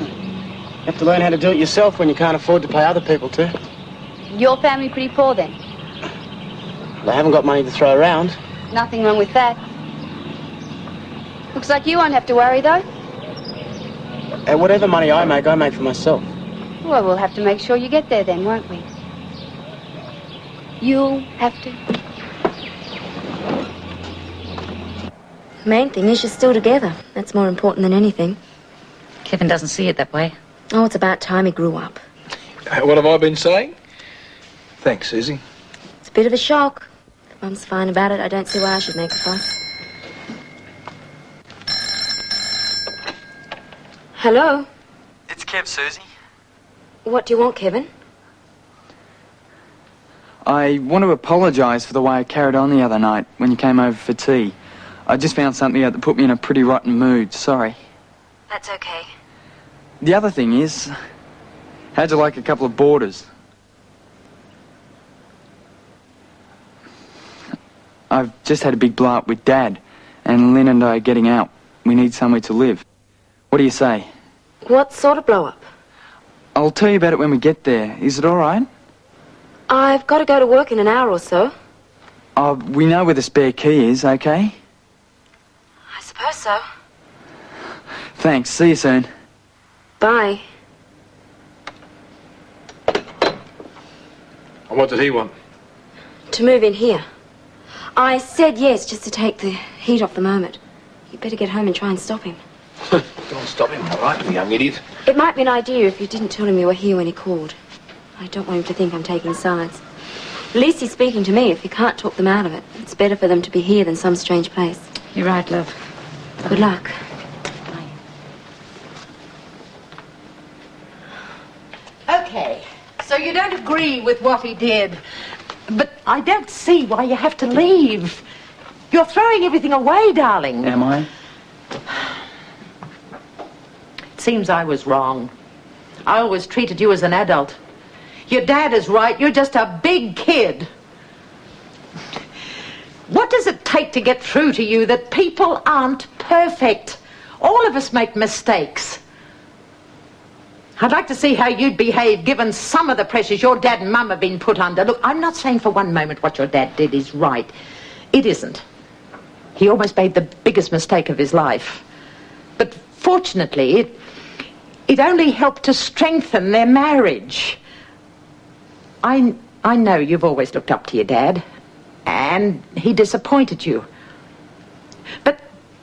You have to learn how to do it yourself when you can't afford to pay other people to. Your family pretty poor then? They haven't got money to throw around. Nothing wrong with that. Looks like you won't have to worry though. And whatever money I make for myself. Well, we'll have to make sure you get there then, won't we? You'll have to. Main thing is you're still together. That's more important than anything. Kevin doesn't see it that way. Oh, it's about time he grew up. What have I been saying? Thanks, Susie. It's a bit of a shock. If Mum's fine about it, I don't see why I should make a fuss. Hello? It's Kev, Susie. What do you want, Kevin? I want to apologise for the way I carried on the other night when you came over for tea. I just found something out that put me in a pretty rotten mood. Sorry. That's okay. The other thing is, how'd you like a couple of boarders? I've just had a big blow-up with Dad, and Lynn and I are getting out. We need somewhere to live. What do you say? What sort of blow-up? I'll tell you about it when we get there. Is it all right? I've got to go to work in an hour or so. Oh, we know where the spare key is, okay? I suppose so. Thanks. See you soon. Bye. And what did he want? To move in here. I said yes just to take the heat off the moment. You'd better get home and try and stop him. Don't stop him, all right, you young idiot. It might be an idea if you didn't tell him you were here when he called. I don't want him to think I'm taking sides. At least he's speaking to me if you can't talk them out of it. It's better for them to be here than some strange place. You're right, love. Good luck. Okay, so you don't agree with what he did, but I don't see why you have to leave. You're throwing everything away, darling. Am I? It seems I was wrong. I always treated you as an adult. Your dad is right. You're just a big kid. What does it take to get through to you that people aren't perfect? All of us make mistakes. I'd like to see how you'd behave given some of the pressures your dad and mum have been put under. Look, I'm not saying for one moment what your dad did is right. It isn't. He almost made the biggest mistake of his life. But fortunately, it only helped to strengthen their marriage. I know you've always looked up to your dad, and he disappointed you. But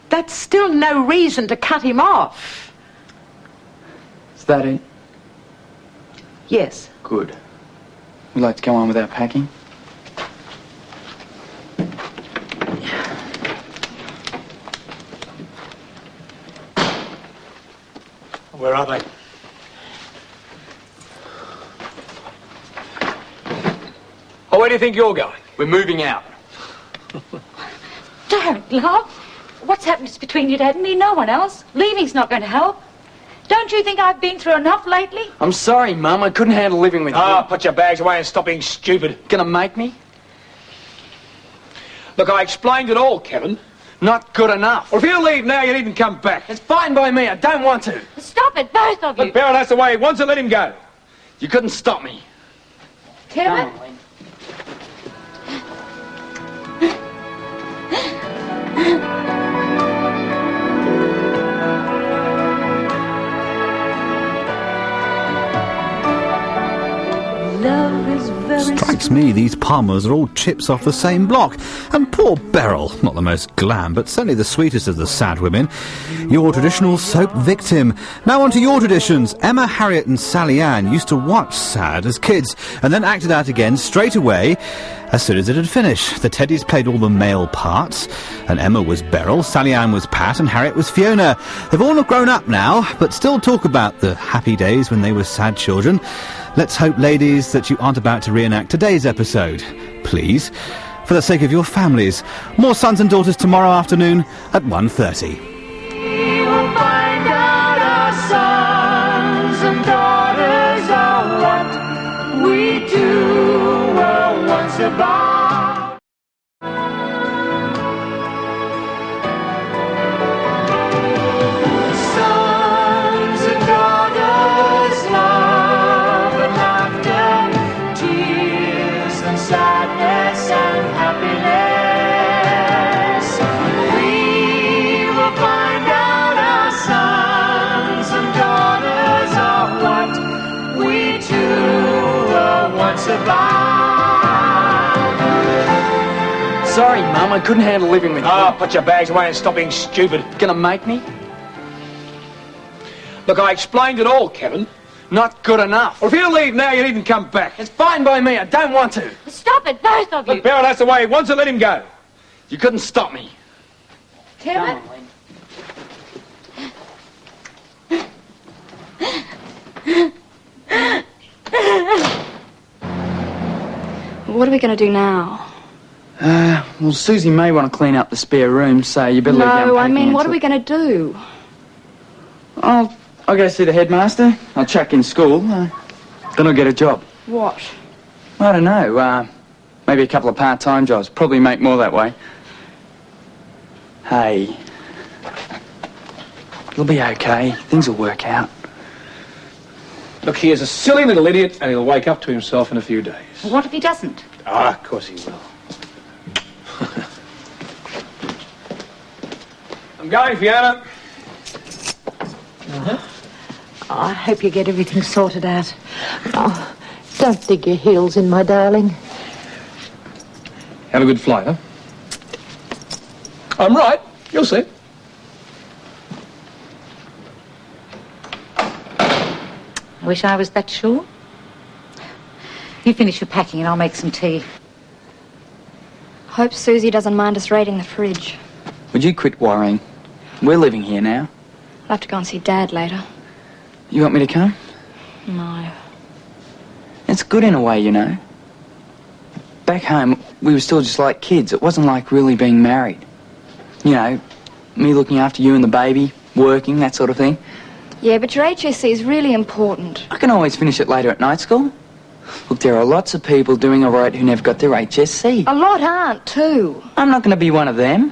that's still no reason to cut him off. Is that it? Yes. Good. We'd like to go on with our packing. Where are they? Oh, where do you think you're going? We're moving out. Don't, love. What's happened is between your dad and me, no one else. Leaving's not going to help. Don't you think I've been through enough lately? I'm sorry, Mum. I couldn't handle living with you. Put your bags away and stop being stupid. Gonna make me? Look, I explained it all, Kevin. Not good enough. Well, if you leave now, you needn't come back. It's fine by me. I don't want to. Stop it, both of you. Look, Beryl, that's the way he wants it. Let him go. You couldn't stop me. Kevin? Love is very Strikes me these Palmers are all chips off the same block. And poor Beryl, not the most glam, but certainly the sweetest of the sad women. Your traditional soap victim. Now on to your traditions. Emma, Harriet and Sally Ann used to watch Sad as kids and then acted out again straight away as soon as it had finished. The Teddies played all the male parts, and Emma was Beryl, Sally Ann was Pat and Harriet was Fiona. They've all grown up now, but still talk about the happy days when they were sad children. Let's hope, ladies, that you aren't about to reenact today's episode. Please, for the sake of your families. More Sons and Daughters tomorrow afternoon at 1:30. We will find out our sons and daughters are what we do were once about. Sons and daughters, love and laughter, tears and sadness and happiness. We will find out our sons and daughters are what we two were once about. Sorry, Mum. I couldn't handle living with you. Put your bags away and stop being stupid. Gonna make me? Look, I explained it all, Kevin. Not good enough. Well, if you leave now, you needn't come back. It's fine by me. I don't want to. Stop it, both of you. Look, Beryl, that's the way he wants it. Let him go. You couldn't stop me. Kevin? What are we going to do now? Well, Susie may want to clean up the spare room, so you better leave down No, I packing mean, what are until- we going to do? I'll go see the headmaster. I'll chuck in school. Then I'll get a job. What? I don't know. Maybe a couple of part-time jobs. Probably make more that way. Hey. It'll be okay. Things will work out. Look, he is a silly little idiot, and he'll wake up to himself in a few days. What if he doesn't? Of course he will. I'm going, Fiona. I hope you get everything sorted out. Oh, don't dig your heels in, my darling. Have a good flight, huh? I'm right. You'll see. I wish I was that sure. You finish your packing and I'll make some tea. Hope Susie doesn't mind us raiding the fridge. Would you quit worrying? We're living here now. I'll have to go and see Dad later. You want me to come? No. It's good in a way, you know. Back home, we were still just like kids. It wasn't like really being married. You know, me looking after you and the baby, working, that sort of thing. Yeah, but your HSC is really important. I can always finish it later at night school. Look, there are lots of people doing all right who never got their HSC. A lot aren't, too. I'm not going to be one of them.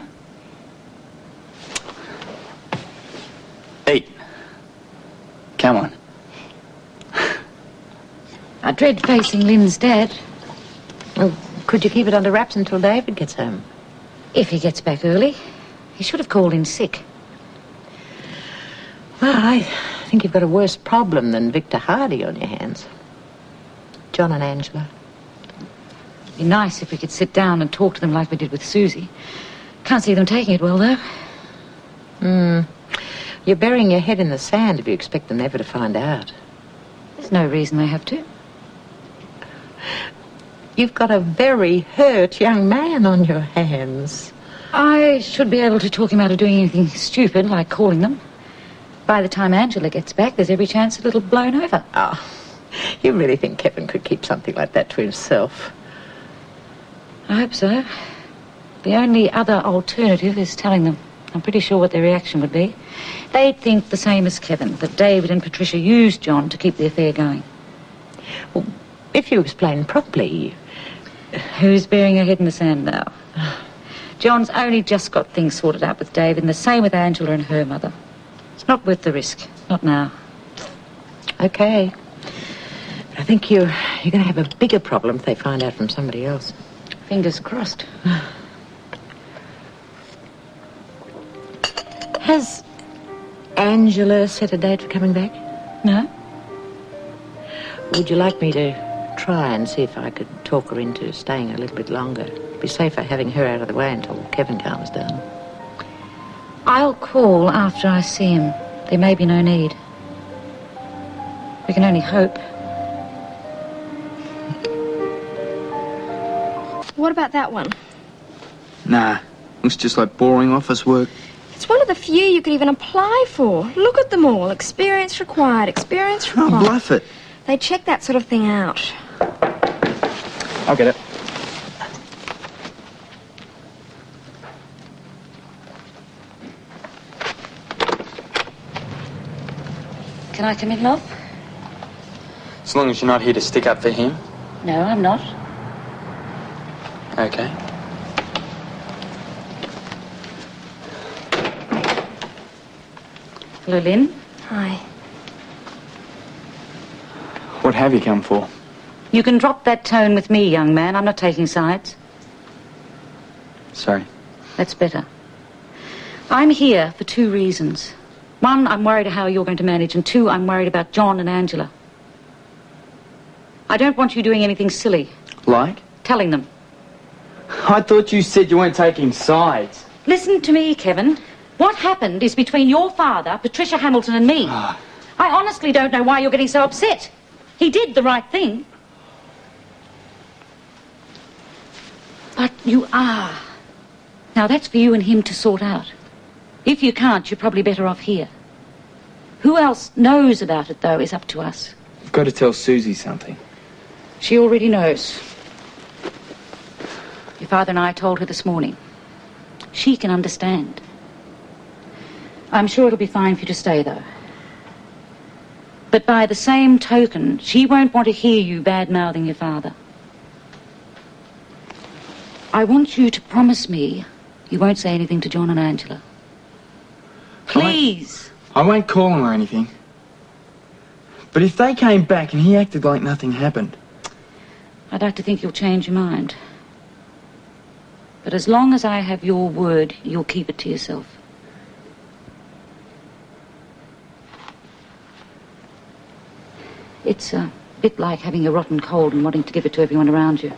Eat. Come on. I dread facing Lynn's dad. Well, could you keep it under wraps until David gets home? If he gets back early. He should have called in sick. Well, I think you've got a worse problem than Victor Hardy on your hands. John and Angela. It'd be nice if we could sit down and talk to them like we did with Susie. Can't see them taking it well, though. You're burying your head in the sand if you expect them never to find out. There's no reason they have to. You've got a very hurt young man on your hands. I should be able to talk him out of doing anything stupid, like calling them. By the time Angela gets back, there's every chance it'll have blown over. Oh, you really think Kevin could keep something like that to himself? I hope so. The only other alternative is telling them. I'm pretty sure what their reaction would be. They'd think the same as Kevin, that David and Patricia used John to keep the affair going. Well, if you explain properly... Who's burying her head in the sand now? John's only just got things sorted out with David, and the same with Angela and her mother. It's not worth the risk. Not now. Okay. But I think you're going to have a bigger problem if they find out from somebody else. Fingers crossed. Has Angela set a date for coming back? No. Would you like me to try and see if I could talk her into staying a little bit longer? It'd be safer having her out of the way until Kevin calms down. I'll call after I see him. There may be no need. We can only hope. What about that one? Nah, looks just like boring office work. It's one of the few you could even apply for. Look at them all. Experience required, experience required. Oh, bluff it. They check that sort of thing out. I'll get it. Can I come in, love? As long as you're not here to stick up for him. No, I'm not. Okay. Hello, Lynn. Hi. What have you come for? You can drop that tone with me, young man. I'm not taking sides. Sorry. That's better. I'm here for two reasons. One, I'm worried how you're going to manage, and two, I'm worried about John and Angela. I don't want you doing anything silly. Like? Telling them. I thought you said you weren't taking sides. Listen to me, Kevin. What happened is between your father, Patricia Hamilton, and me. I honestly don't know why you're getting so upset. He did the right thing. But you are. Now, that's for you and him to sort out. If you can't, you're probably better off here. Who else knows about it, though, is up to us. You've got to tell Susie something. She already knows. Your father and I told her this morning. She can understand. I'm sure it'll be fine for you to stay, though. But by the same token, she won't want to hear you bad-mouthing your father. I want you to promise me you won't say anything to John and Angela. Please. I won't call him or anything. But if they came back and he acted like nothing happened... I'd like to think you'll change your mind. But as long as I have your word, you'll keep it to yourself. It's a bit like having a rotten cold and wanting to give it to everyone around you.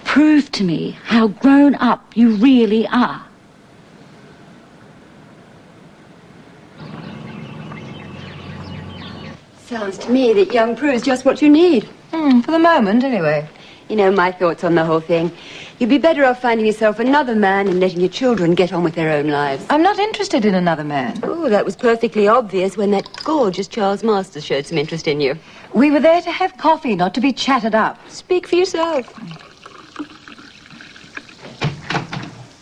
Prove to me how grown up you really are. Sounds to me that young Prue's just what you need. For the moment, anyway. You know my thoughts on the whole thing. You'd be better off finding yourself another man and letting your children get on with their own lives. I'm not interested in another man. Oh, that was perfectly obvious when that gorgeous Charles Masters showed some interest in you. We were there to have coffee, not to be chatted up. Speak for yourself.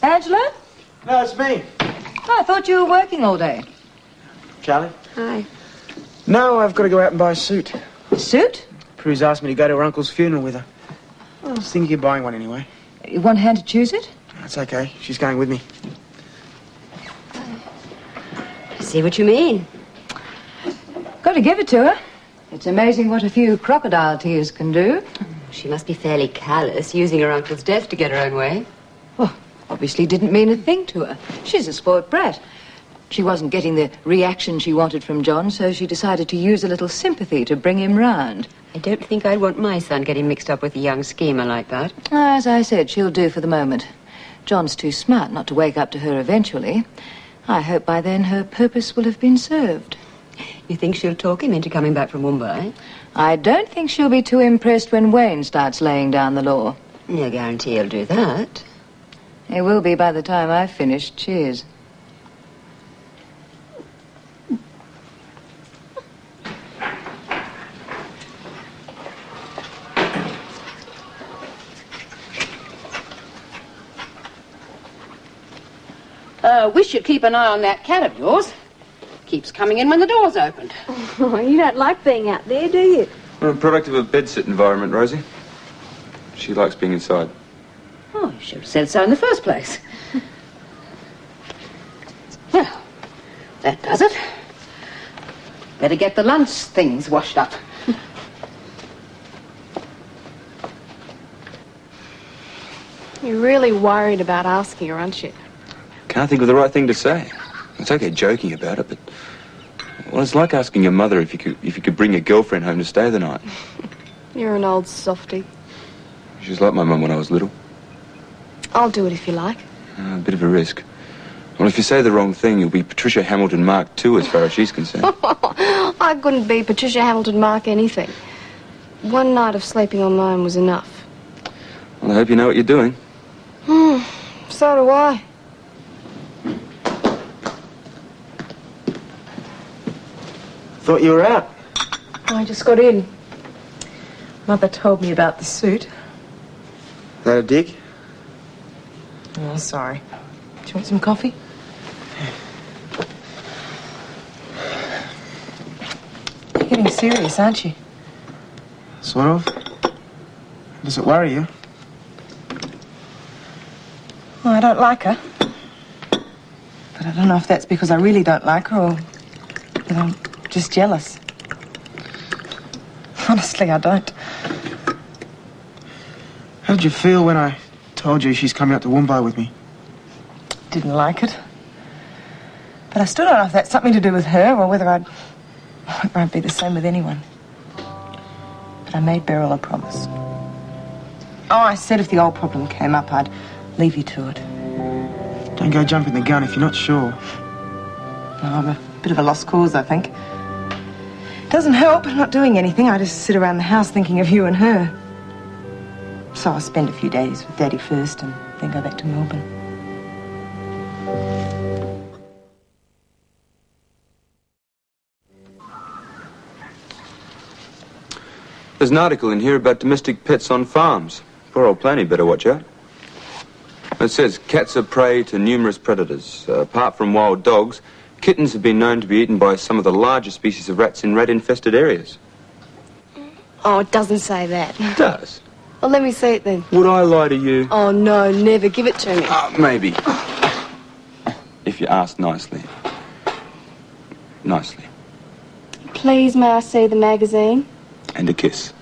Angela? No, it's me. Oh, I thought you were working all day. Charlie? Hi. No, I've got to go out and buy a suit. A suit? Prue's asked me to go to her uncle's funeral with her. I was thinking of buying one anyway. You want her to choose it? That's okay. She's going with me. I see what you mean. Got to give it to her. It's amazing what a few crocodile tears can do. She must be fairly callous, using her uncle's death to get her own way. Well, obviously didn't mean a thing to her. She's a spoilt brat. She wasn't getting the reaction she wanted from John, so she decided to use a little sympathy to bring him round. I don't think I'd want my son getting mixed up with a young schemer like that. As I said, she'll do for the moment. John's too smart not to wake up to her eventually. I hope by then her purpose will have been served. You think she'll talk him into coming back from Mumbai? I don't think she'll be too impressed when Wayne starts laying down the law. No guarantee he'll do that. He will be by the time I've finished. Cheers. Wish you'd keep an eye on that cat of yours. Keeps coming in when the door's opened. Oh, you don't like being out there, do you? We're a product of a bedsit environment, Rosie. She likes being inside. Oh, you should have said so in the first place. Well, that does it. Better get the lunch things washed up. You're really worried about asking her, aren't you? Can't think of the right thing to say. It's okay joking about it, but... Well, it's like asking your mother if you could bring your girlfriend home to stay the night. You're an old softy. She was like my mum when I was little. I'll do it if you like. A bit of a risk. Well, if you say the wrong thing, you'll be Patricia Hamilton Mark II as far as she's concerned. I couldn't be Patricia Hamilton Mark anything. One night of sleeping on my own was enough. Well, I hope you know what you're doing. So do I. Thought you were out. I just got in. Mother told me about the suit. That a dig? Oh, sorry. Do you want some coffee? You're getting serious, aren't you? Sort of. Does it worry you? Well, I don't like her. But I don't know if that's because I really don't like her or that I'm just jealous. Honestly, I don't. How did you feel when I told you she's coming out to Mumbai with me? Didn't like it. But I still don't know if that's something to do with her or whether I'd be the same with anyone. But I made Beryl a promise. Oh, I said if the old problem came up, I'd leave you to it. Don't go jumping the gun if you're not sure. No, I'm a bit of a lost cause, I think. Doesn't help not doing anything. I just sit around the house thinking of you and her. So I'll spend a few days with Daddy first and then go back to Melbourne. There's an article in here about domestic pets on farms. Poor old Planny better watch out. It says cats are prey to numerous predators. Apart from wild dogs, kittens have been known to be eaten by some of the larger species of rats in rat-infested areas. Oh, it doesn't say that. It does. Well, let me see it then. Would I lie to you? Oh, no, never. Give it to me. Maybe. If you ask nicely. Nicely. Please, may I see the magazine? And a kiss.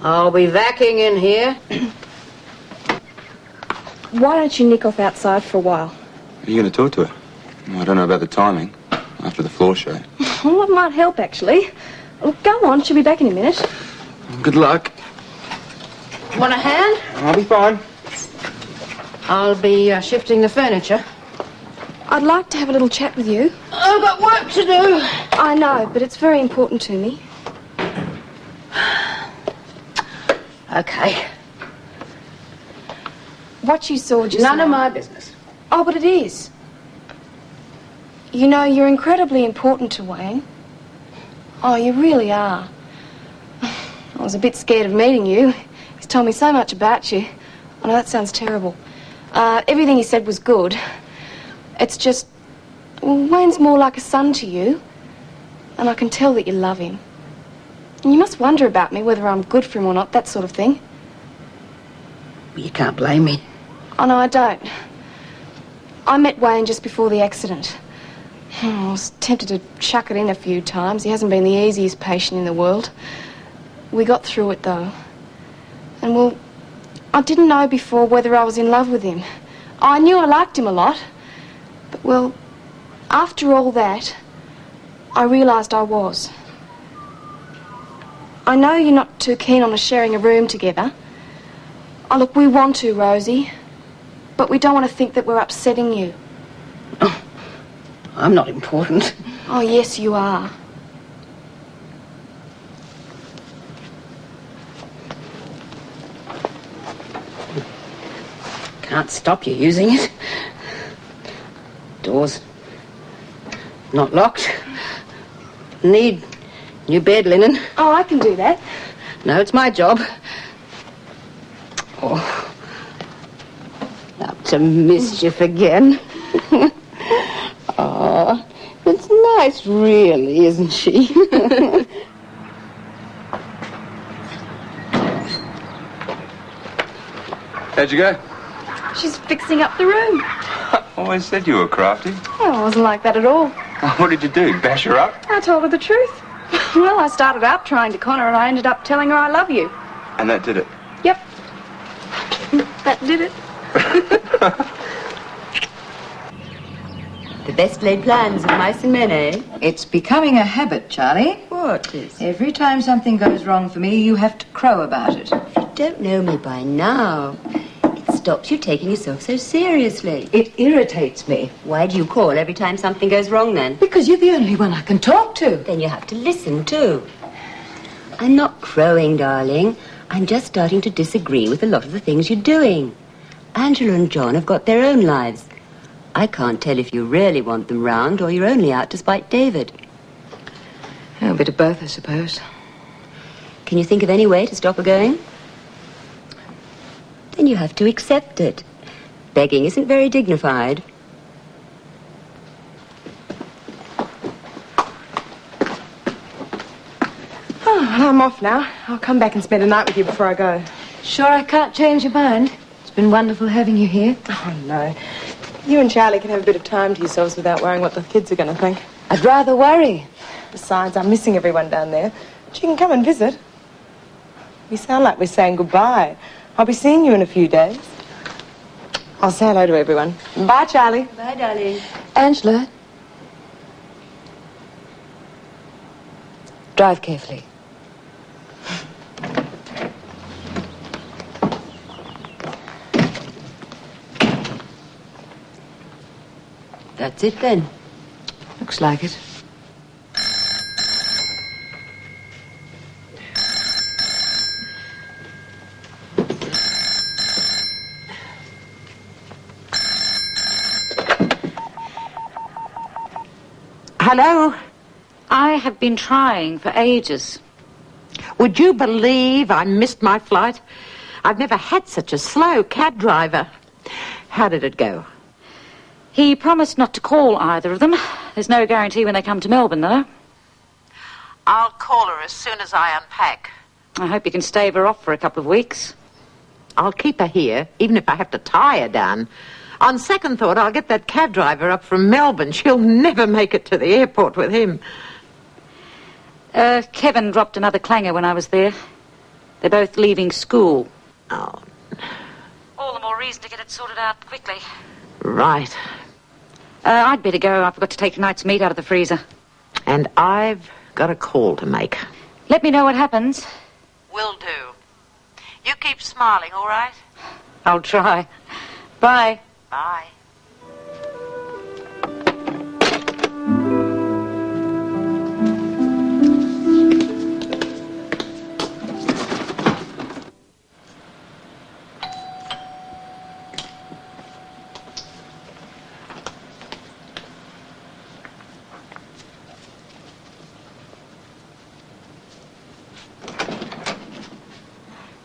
I'll be vacuuming in here. Why don't you nick off outside for a while? Are you going to talk to her? Well, I don't know about the timing. After the floor show. Well, it might help, actually. Well, go on. She'll be back in a minute. Good luck. Want a hand? I'll be fine. I'll be shifting the furniture. I'd like to have a little chat with you. I've got work to do. I know, but it's very important to me. Okay. What you saw just None now... of my business. Oh, but it is. You know, you're incredibly important to Wayne. Oh, you really are. I was a bit scared of meeting you. He's told me so much about you. I know that sounds terrible. Everything he said was good. It's just... Well, Wayne's more like a son to you. And I can tell that you love him. And you must wonder about me, whether I'm good for him or not, that sort of thing. You can't blame me. Oh, no, I don't. I met Wayne just before the accident. I was tempted to chuck it in a few times. He hasn't been the easiest patient in the world. We got through it, though. And, well, I didn't know before whether I was in love with him. I knew I liked him a lot. But, well, after all that, I realised I was. I know you're not too keen on us sharing a room together. Oh, look, we want to, Rosie. But we don't want to think that we're upsetting you. Oh, I'm not important. Oh, yes, you are. Can't stop you using it. Door's not locked. Need new bed linen. Oh, I can do that. No, it's my job. Oh, up to mischief again. Oh, it's nice, really, isn't she? How'd you go? She's fixing up the room. I always said you were crafty. Oh, it wasn't like that at all. What did you do, bash her up? I told her the truth. Well, I started out trying to con her and I ended up telling her I love you. And that did it? Yep. That did it. The best laid plans of mice and men, eh? It's becoming a habit, Charlie. What is? Every time something goes wrong for me, you have to crow about it. You don't know me by now. It stops you taking yourself so seriously. It irritates me. Why do you call every time something goes wrong, then? Because you're the only one I can talk to. Then you have to listen, too. I'm not crowing, darling. I'm just starting to disagree with a lot of the things you're doing. Angela and John have got their own lives. I can't tell if you really want them round or you're only out to spite David. Oh, a bit of both, I suppose. Can you think of any way to stop her going? Then you have to accept it. Begging isn't very dignified. Oh, well, I'm off now. I'll come back and spend a night with you before I go. Sure I can't change your mind? It's been wonderful having you here. Oh, no. You and Charlie can have a bit of time to yourselves without worrying what the kids are going to think. I'd rather worry. Besides, I'm missing everyone down there. But you can come and visit. We sound like we're saying goodbye. I'll be seeing you in a few days. I'll say hello to everyone. Bye, Charlie. Bye, darling. Angela. Drive carefully. That's it, then. Looks like it. Hello? I have been trying for ages. Would you believe I missed my flight? I've never had such a slow cab driver. How did it go? He promised not to call either of them. There's no guarantee when they come to Melbourne, though. I'll call her as soon as I unpack. I hope you can stave her off for a couple of weeks. I'll keep her here, even if I have to tie her down. On second thought, I'll get that cab driver up from Melbourne. She'll never make it to the airport with him. Kevin dropped another clanger when I was there. They're both leaving school. Oh. All the more reason to get it sorted out quickly. Right. I'd better go. I've got to take tonight's meat out of the freezer. And I've got a call to make. Let me know what happens. Will do. You keep smiling, all right? I'll try. Bye. Bye.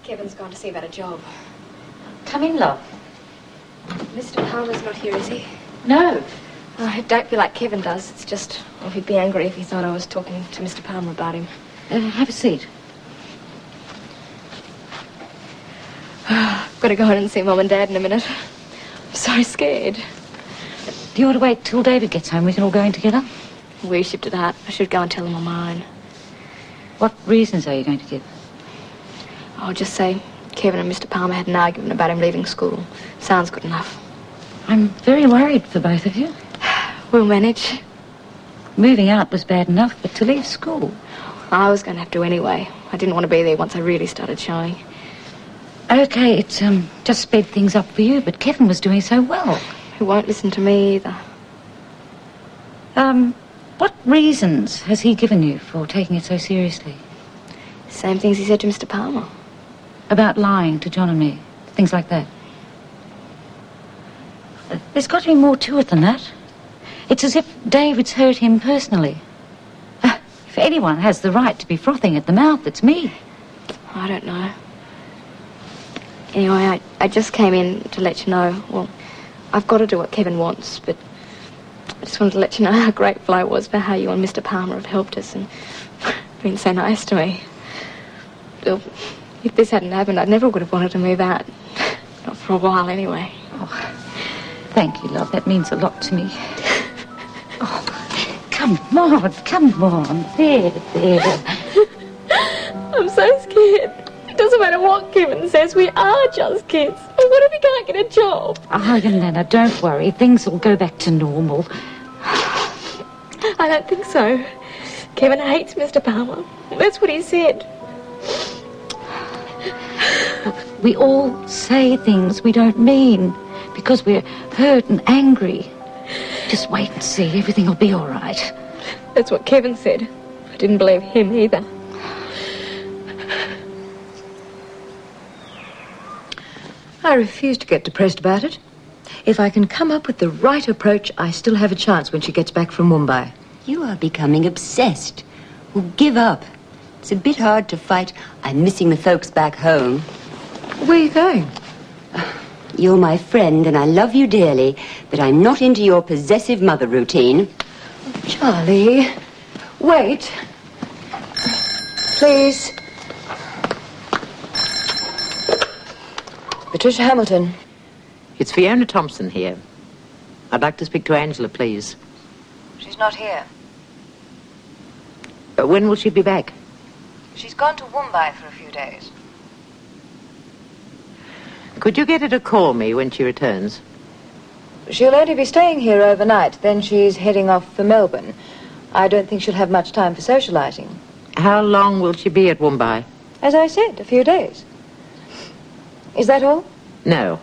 Kevin's gone to see about a job. Come in, love. Mr. Palmer's not here, is he? No. I don't feel like Kevin does. It's just, well, he'd be angry if he thought I was talking to Mr. Palmer about him. Have a seat. I've got to go in and see Mum and Dad in a minute. I'm so scared. If you were to wait till David gets home, we can all go in together. We shifted out. I should go and tell him on my own. What reasons are you going to give? I'll just say Kevin and Mr. Palmer had an argument about him leaving school. Sounds good enough. I'm very worried for both of you. We'll manage. Moving out was bad enough, but to leave school... I was going to have to anyway. I didn't want to be there once I really started showing. OK, it's just sped things up for you, but Kevin was doing so well. He won't listen to me either. What reasons has he given you for taking it so seriously? Same things he said to Mr. Palmer. About lying to John and me, things like that. There's got to be more to it than that. It's as if David's hurt him personally. If anyone has the right to be frothing at the mouth, it's me. I don't know. Anyway, I just came in to let you know. Well, I've got to do what Kevin wants, but I just wanted to let you know how grateful I was for how you and Mr. Palmer have helped us and been so nice to me. Well, if this hadn't happened, I never would have wanted to move out. Not for a while, anyway. Oh, thank you, love. That means a lot to me. Oh, come on. There. I'm so scared. It doesn't matter what Kevin says, we are just kids. But what if he can't get a job? Oh, Nana, don't worry. Things will go back to normal. I don't think so. Kevin hates Mr. Palmer. That's what he said. Look, we all say things we don't mean because we're hurt and angry. Just wait and see. Everything will be all right. That's what Kevin said. I didn't believe him either. I refuse to get depressed about it. If I can come up with the right approach, I still have a chance when she gets back from Mumbai. You are becoming obsessed. Well, give up. It's a bit hard to fight. I'm missing the folks back home. Where are you going? You're my friend and I love you dearly, but I'm not into your possessive mother routine. Charlie, wait. Please. Patricia Hamilton. It's Fiona Thompson here. I'd like to speak to Angela, please. She's not here. When will she be back? She's gone to Mumbai for a few days. Could you get her to call me when she returns? She'll only be staying here overnight. Then she's heading off for Melbourne. I don't think she'll have much time for socializing. How long will she be at Mumbai? As I said, a few days. Is that all? No.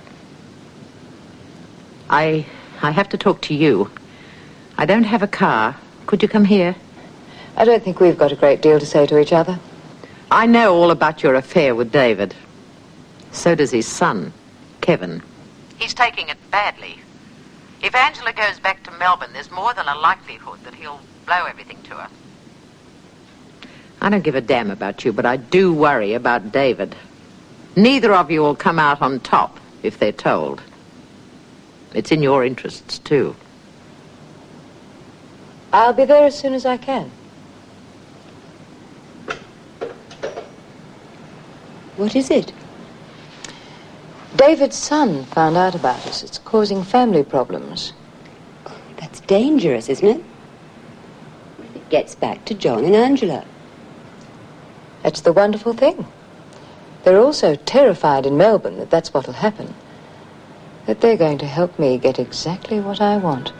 I have to talk to you. I don't have a car. Could you come here? I don't think we've got a great deal to say to each other. I know all about your affair with David. So does his son, Kevin. He's taking it badly. If Angela goes back to Melbourne, there's more than a likelihood that he'll blow everything to her. I don't give a damn about you, but I do worry about David. Neither of you will come out on top if they're told. It's in your interests, too. I'll be there as soon as I can. What is it? David's son found out about us. It's causing family problems. That's dangerous, isn't it? It gets back to John and Angela. That's the wonderful thing. They're also terrified in Melbourne that that's what'll happen. That they're going to help me get exactly what I want.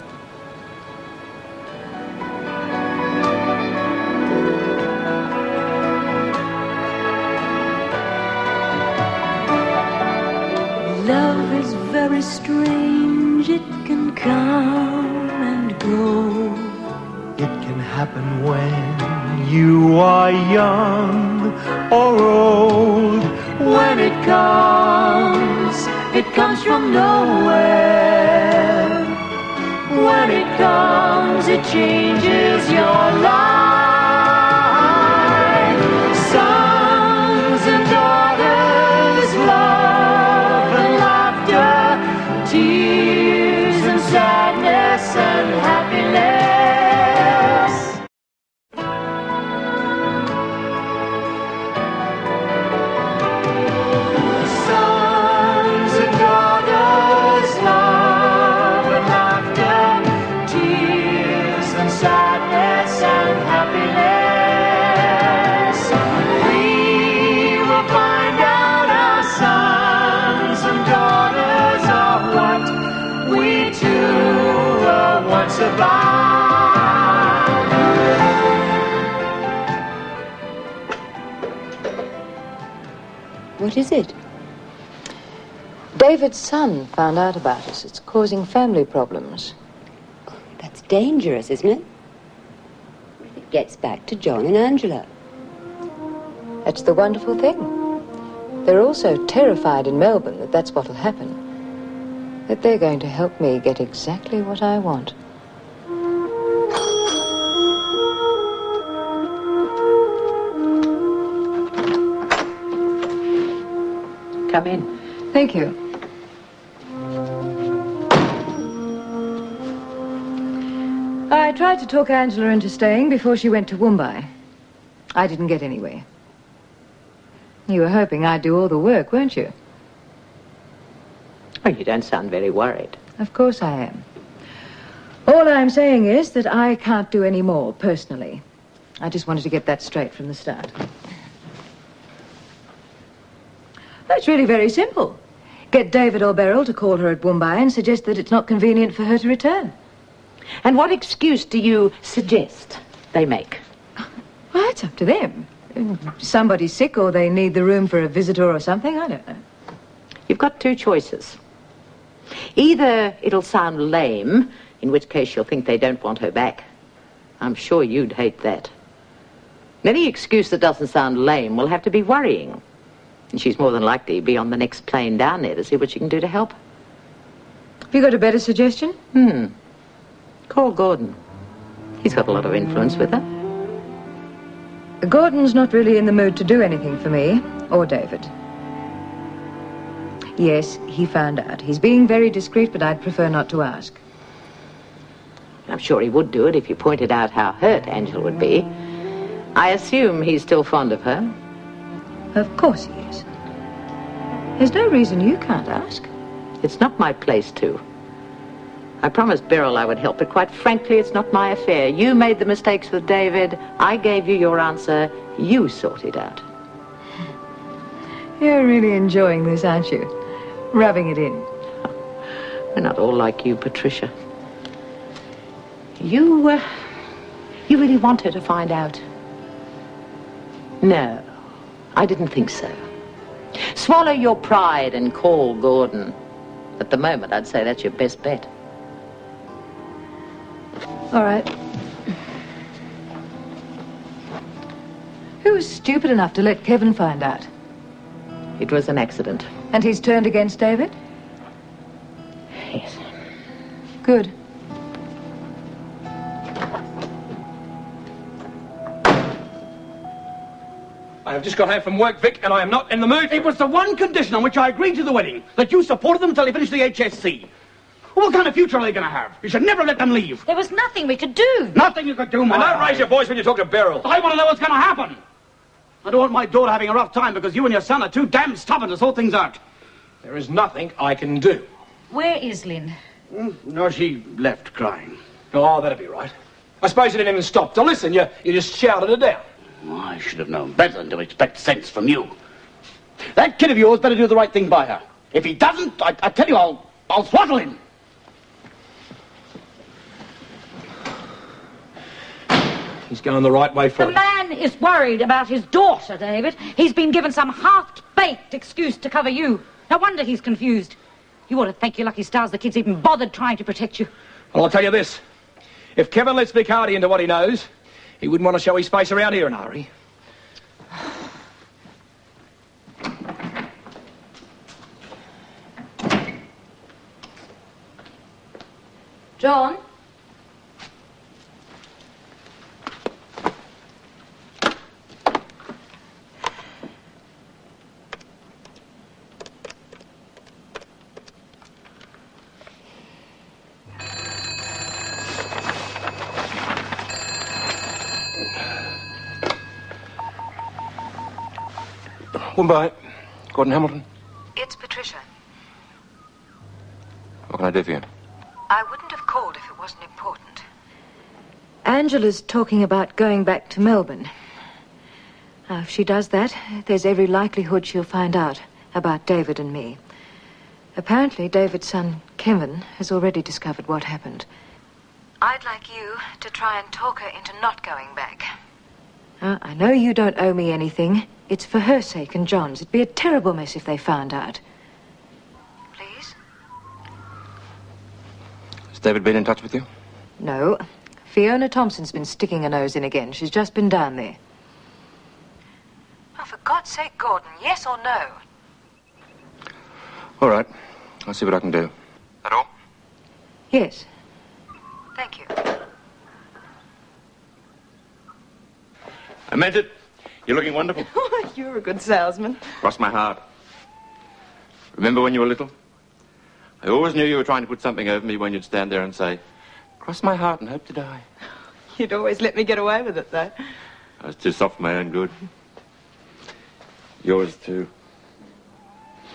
Love is very strange. It can come and go. It can happen when you are young or old. When it comes from nowhere. When it comes, it changes your life. Sons and daughters, love and laughter, tears and sadness and happiness. Sons and daughters, love and laughter, What is it? David's son found out about us. It's causing family problems. That's dangerous, isn't it? If it gets back to John and Angela. That's the wonderful thing. They're all so terrified in Melbourne that that's what'll happen. That they're going to help me get exactly what I want. Come in. Thank you. I tried to talk Angela into staying before she went to Mumbai. I didn't get anywhere. You were hoping I'd do all the work, weren't you? Oh, you don't sound very worried. Of course I am. All I'm saying is that I can't do any more, personally. I just wanted to get that straight from the start. That's really very simple. Get David or Beryl to call her at Mumbai and suggest that it's not convenient for her to return. And what excuse do you suggest they make? Well, it's up to them. Somebody's sick or they need the room for a visitor or something, I don't know. You've got two choices. Either it'll sound lame, in which case you'll think they don't want her back. I'm sure you'd hate that. Any excuse that doesn't sound lame will have to be worrying. And she's more than likely to be on the next plane down there to see what she can do to help. Have you got a better suggestion? Call Gordon. He's got a lot of influence with her. Gordon's not really in the mood to do anything for me, or David. Yes, he found out. He's being very discreet, but I'd prefer not to ask. I'm sure he would do it if you pointed out how hurt Angela would be. I assume he's still fond of her. Of course he is. There's no reason you can't ask. It's not my place to. I promised Beryl I would help, but quite frankly, it's not my affair. You made the mistakes with David. I gave you your answer. You sort it out. You're really enjoying this, aren't you? Rubbing it in. We're not all like you, Patricia. You really want her to find out? No, I didn't think so. Swallow your pride and call Gordon. At the moment, I'd say that's your best bet. All right. Who was stupid enough to let Kevin find out? It was an accident. And he's turned against David? Yes. Good. I have just got home from work, Vic, and I am not in the mood. It was the one condition on which I agreed to the wedding, that you supported them until they finished the HSC. What kind of future are they going to have? You should never let them leave. There was nothing we could do. Nothing you could do, And Mother. don't raise your voice when you talk to Beryl. I want to know what's going to happen. I don't want my daughter having a rough time because you and your son are too damn stubborn to sort things out. There is nothing I can do. Where is Lynn? No, she left crying. Oh, that'll be right. I suppose you didn't even stop to listen. You just shouted her down. Oh, I should have known better than to expect sense from you. That kid of yours better do the right thing by her. If he doesn't, I tell you, I'll throttle him. He's going the right way for The it. man is worried about his daughter, David. He's been given some half-baked excuse to cover you. No wonder he's confused. You ought to thank your lucky stars the kid's even bothered trying to protect you. Well, I'll tell you this. If Kevin lets Vic Hardy into what he knows, he wouldn't want to show his face around here in a hurry. John? Mumbai. Gordon Hamilton. It's Patricia. What can I do for you? I wouldn't have called if it wasn't important. Angela's talking about going back to Melbourne. Now, if she does that, there's every likelihood she'll find out about David and me. Apparently, David's son, Kevin, has already discovered what happened. I'd like you to try and talk her into not going back. I know you don't owe me anything. It's for her sake and John's. It'd be a terrible mess if they found out. Please? Has David been in touch with you? No. Fiona Thompson's been sticking her nose in again. She's just been down there. Oh, for God's sake, Gordon, yes or no? All right. I'll see what I can do. That all? Yes. Thank you. I meant it. You're looking wonderful. You're a good salesman. Cross my heart. Remember when you were little? I always knew you were trying to put something over me when you'd stand there and say, cross my heart and hope to die. You'd always let me get away with it, though. I was too soft for my own good. Yours too.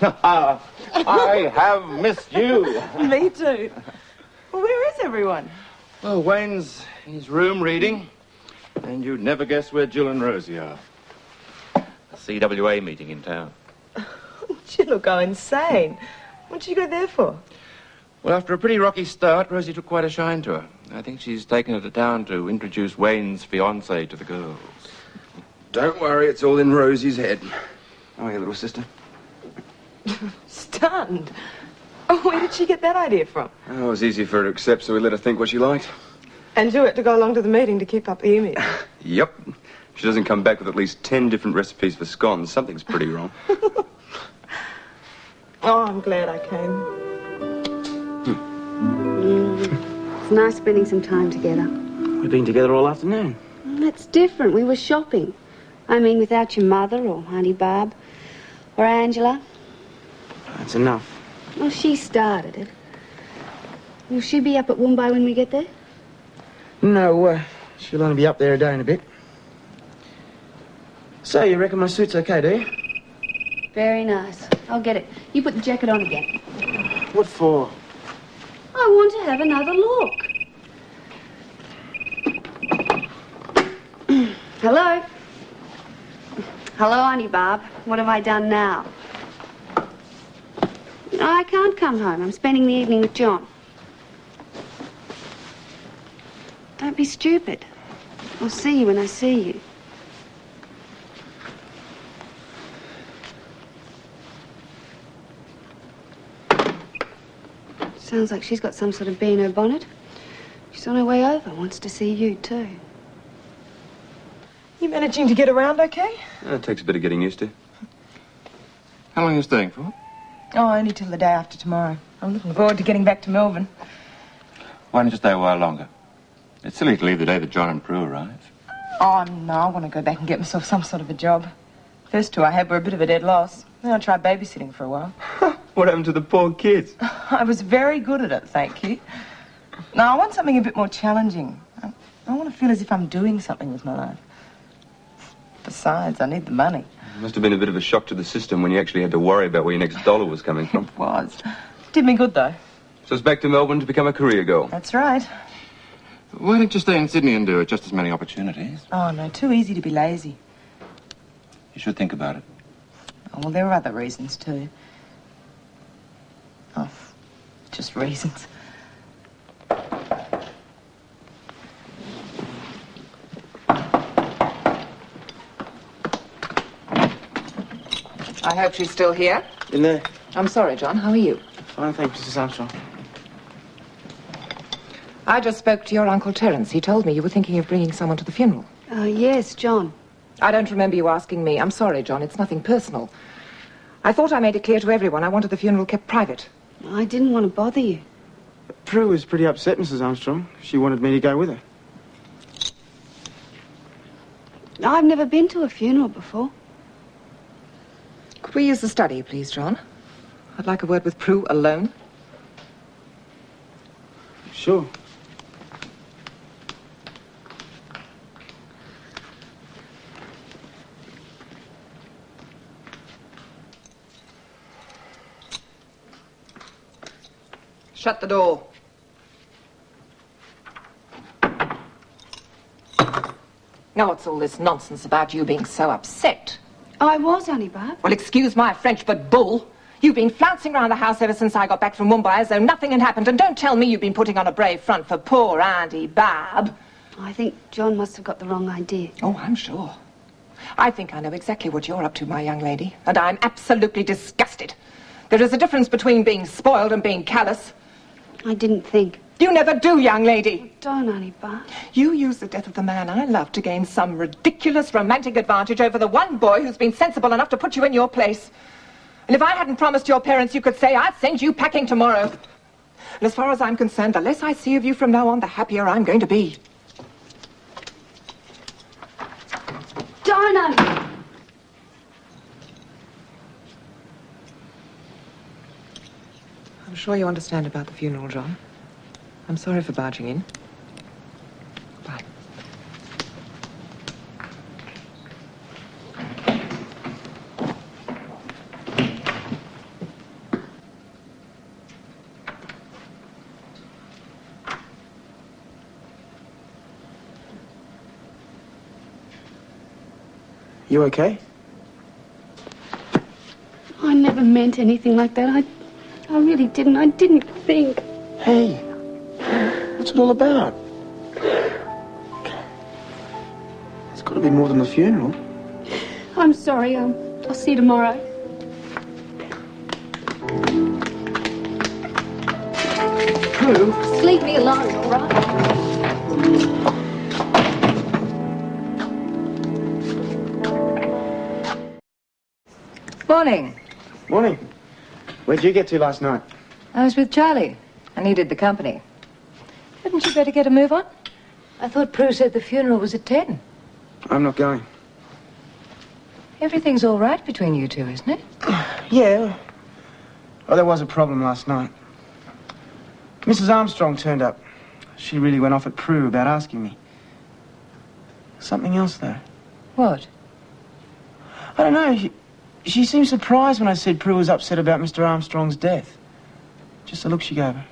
I have missed you. Me too. Well, where is everyone? Well, Wayne's in his room reading, and you'd never guess where Jill and Rosie are. A CWA meeting in town. Jill'll go insane. What did you go there for? Well, after a pretty rocky start, Rosie took quite a shine to her. I think she's taken her to town to introduce Wayne's fiancée to the girls. Don't worry, it's all in Rosie's head. Oh, yeah, little sister. Stunned. Oh, where did she get that idea from? Oh, it was easy for her to accept, so we let her think what she liked. And you had to go along to the meeting to keep up the image. Yep. If she doesn't come back with at least 10 different recipes for scones, something's pretty wrong. Oh, I'm glad I came. It's nice spending some time together. We've been together all afternoon. That's different. We were shopping. I mean, without your mother or Auntie Barb or Angela. That's enough. Well, she started it. Will she be up at Woombye when we get there? No, she'll only be up there a day and a bit. So, you reckon my suit's okay, do you? Very nice. I'll get it. You put the jacket on again. What for? I want to have another look. Hello? Hello, Auntie Barb. What have I done now? I can't come home. I'm spending the evening with John. Don't be stupid. I'll see you when I see you. Sounds like she's got some sort of bee in her bonnet. She's on her way over, wants to see you too. You managing to get around okay? It takes a bit of getting used to. How long are you staying for? Oh, only till the day after tomorrow. I'm looking forward to getting back to Melbourne. Why don't you stay a while longer? It's silly to leave the day that John and Prue arrive. Oh, no, I want to go back and get myself some sort of a job. First two I had were a bit of a dead loss. Then I tried babysitting for a while. What happened to the poor kids? I was very good at it, thank you. Now, I want something a bit more challenging. I want to feel as if I'm doing something with my life. Besides, I need the money. It must have been a bit of a shock to the system when you actually had to worry about where your next dollar was coming from. It was. Did me good, though. So it's back to Melbourne to become a career girl. That's right. Why don't you stay in Sydney and do it? Just as many opportunities. Oh, no, too easy to be lazy. You should think about it. Oh, well, there are other reasons, too. Oh, just reasons. I hope she's still here. In there. I'm sorry, John. How are you? Fine, thanks, Mrs. Armstrong. I just spoke to your Uncle Terence. He told me you were thinking of bringing someone to the funeral. Yes, John. I don't remember you asking me. I'm sorry, John. It's nothing personal. I thought I made it clear to everyone I wanted the funeral kept private. I didn't want to bother you. Prue was pretty upset, Mrs. Armstrong. She wanted me to go with her. I've never been to a funeral before. Could we use the study, please, John? I'd like a word with Prue alone. Sure. Shut the door. Now, what's all this nonsense about you being so upset? I was, Auntie Barb. Well, excuse my French, but bull. You've been flouncing around the house ever since I got back from Mumbai as though nothing had happened. And don't tell me you've been putting on a brave front for poor Auntie Barb. I think John must have got the wrong idea. Oh, I'm sure. I think I know exactly what you're up to, my young lady, and I'm absolutely disgusted. There is a difference between being spoiled and being callous. I didn't think. You never do, young lady. Don't, Auntie Barb. You use the death of the man I love to gain some ridiculous romantic advantage over the one boy who's been sensible enough to put you in your place. And if I hadn't promised your parents, you could say I'd send you packing tomorrow. And as far as I'm concerned, the less I see of you from now on, the happier I'm going to be. Don't, Auntie. I'm sure you understand about the funeral, John. I'm sorry for barging in. Bye. You okay? I never meant anything like that. I really didn't. I didn't think. Hey, what's it all about? It's got to be more than the funeral. I'm sorry. I'll see you tomorrow. Prue? Just leave me alone, all right? Morning. Morning. Where'd you get to last night? I was with Charlie. I needed the company. Hadn't you better get a move on? I thought Prue said the funeral was at 10. I'm not going. Everything's all right between you two, isn't it? Yeah. Oh, there was a problem last night. Mrs. Armstrong turned up. She really went off at Prue about asking me. Something else, though. What? I don't know. She seemed surprised when I said Prue was upset about Mr. Armstrong's death. Just the look she gave her.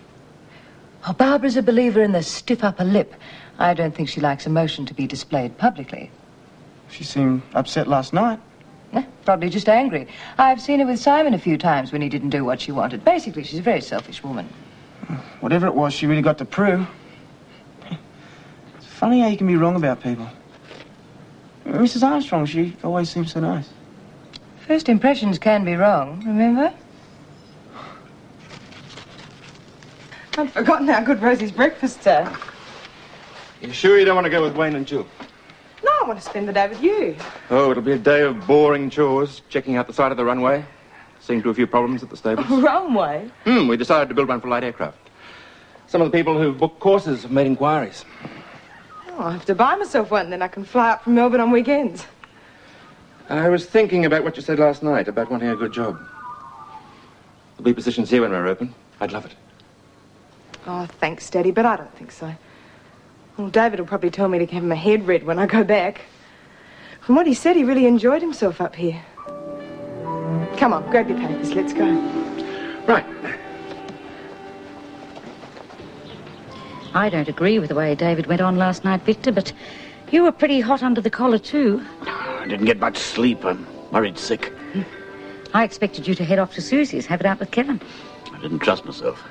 Oh, Barbara's a believer in the stiff upper lip. I don't think she likes emotion to be displayed publicly. She seemed upset last night. Yeah, probably just angry. I've seen her with Simon a few times when he didn't do what she wanted. Basically, she's a very selfish woman. Whatever it was, she really got to Prue. It's funny how you can be wrong about people. Mrs. Armstrong, she always seems so nice. First impressions can be wrong, remember? I'd forgotten how good Rosie's breakfasts are. You sure you don't want to go with Wayne and Jill? No, I want to spend the day with you. Oh, it'll be a day of boring chores, checking out the side of the runway, seeing to a few problems at the stables. Runway? We decided to build one for light aircraft. Some of the people who've booked courses have made inquiries. Oh, I have to buy myself one, then I can fly up from Melbourne on weekends. I was thinking about what you said last night, about wanting a good job. There'll be positions here when we're open. I'd love it. Oh, thanks, Daddy, but I don't think so. Well, David will probably tell me to have my head read when I go back. From what he said, he really enjoyed himself up here. Come on, grab your papers, let's go. Right. I don't agree with the way David went on last night, Victor, but you were pretty hot under the collar, too. I didn't get much sleep. I'm worried sick. I expected you to head off to Susie's, have it out with Kevin. I didn't trust myself.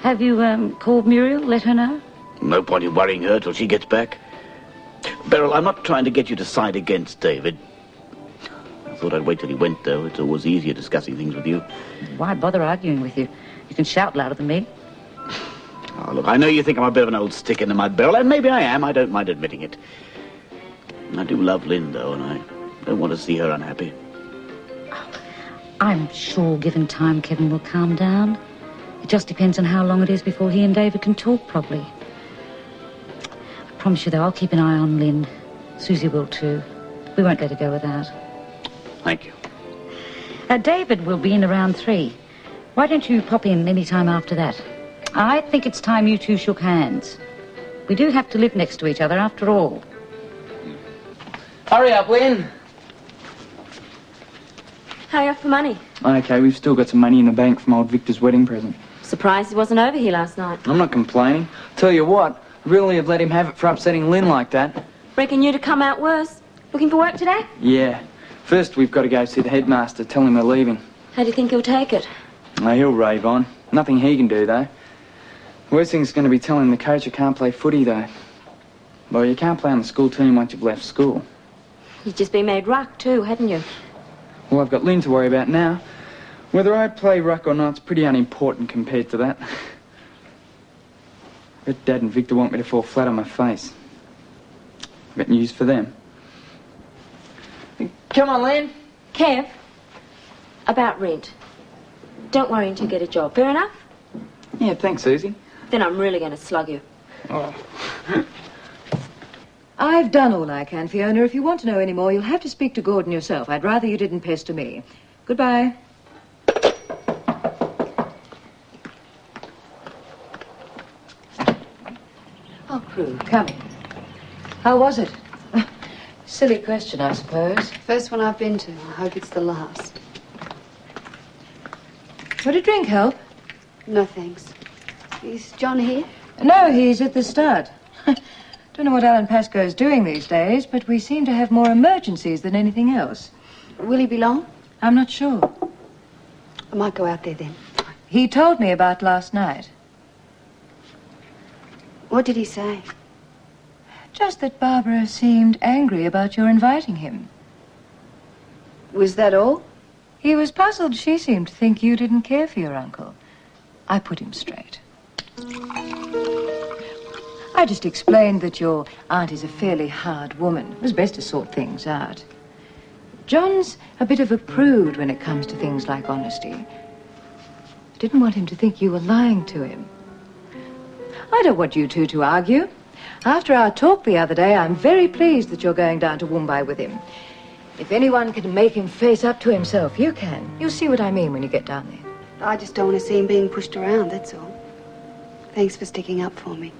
Have you, called Muriel, let her know? No point in worrying her till she gets back. Beryl, I'm not trying to get you to side against David. I thought I'd wait till he went, though. It's always easier discussing things with you. Why bother arguing with you? You can shout louder than me. Oh, look, I know you think I'm a bit of an old stick in the mud, Beryl, and maybe I am. I don't mind admitting it. I do love Lynn, though, and I don't want to see her unhappy. I'm sure, given time, Kevin will calm down. It just depends on how long it is before he and David can talk properly. I promise you, though, I'll keep an eye on Lynn. Susie will, too. We won't let her go without. Thank you. David will be in around 3. Why don't you pop in any time after that? I think it's time you two shook hands. We do have to live next to each other, after all. Hurry up, Lynn. How are you off for money? Okay, we've still got some money in the bank from old Victor's wedding present. Surprised he wasn't over here last night. I'm not complaining. Tell you what, I really have let him have it for upsetting Lynn like that. Reckon you'd have come out worse. Looking for work today? Yeah. First, we've got to go see the headmaster, tell him we're leaving. How do you think he'll take it? Oh, he'll rave on. Nothing he can do, though. Worst thing's going to be telling the coach I can't play footy, though. Well, you can't play on the school team once you've left school. You've just been made ruck too, hadn't you? Well, I've got Lynn to worry about now. Whether I play ruck or not's pretty unimportant compared to that. I bet Dad and Victor want me to fall flat on my face. I've got news for them. Come on, Lynn. Kev, about rent. Don't worry until you get a job. Fair enough? Yeah, thanks, Susie. Then I'm really going to slug you. Oh. I've done all I can, Fiona. If you want to know any more, you'll have to speak to Gordon yourself. I'd rather you didn't pester me. Goodbye. Oh, Prue, come in. How was it? Silly question, I suppose. First one I've been to. I hope it's the last. Would a drink help? No, thanks. Is John here? No, he's at the stud. Don't know what Alan Pascoe's doing these days, but we seem to have more emergencies than anything else. Will he be long? I'm not sure. I might go out there then. He told me about last night. What did he say? Just that Barbara seemed angry about your inviting him. Was that all? He was puzzled. She seemed to think you didn't care for your uncle. I put him straight. I just explained that your aunt is a fairly hard woman. It was best to sort things out. John's a bit of a prude when it comes to things like honesty. I didn't want him to think you were lying to him. I don't want you two to argue. After our talk the other day, I'm very pleased that you're going down to Mumbai with him. If anyone can make him face up to himself, you can. You'll see what I mean when you get down there. I just don't want to see him being pushed around, that's all. Thanks for sticking up for me.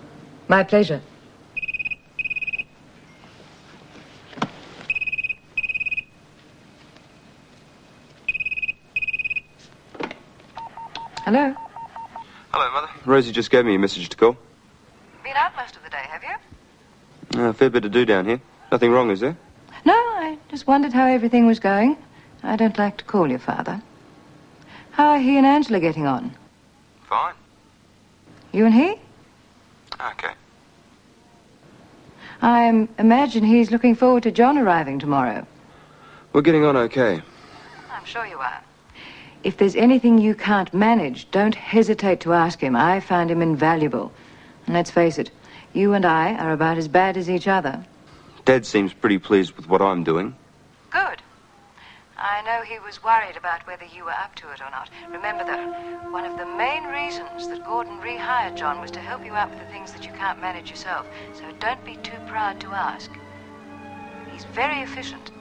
My pleasure. Hello? Hello, Mother. Rosie just gave me a message to call. Been out most of the day, have you? A fair bit to do down here. Nothing wrong, is there? No, I just wondered how everything was going. I don't like to call your father. How are he and Angela getting on? Fine. You and he? Okay. I imagine he's looking forward to John arriving tomorrow. We're getting on okay. I'm sure you are. If there's anything you can't manage, don't hesitate to ask him. I found him invaluable. And let's face it, you and I are about as bad as each other. Dad seems pretty pleased with what I'm doing. Good. I know he was worried about whether you were up to it or not. Remember, though, one of the main reasons that Gordon rehired John was to help you out with the things that you can't manage yourself. So don't be too proud to ask. He's very efficient.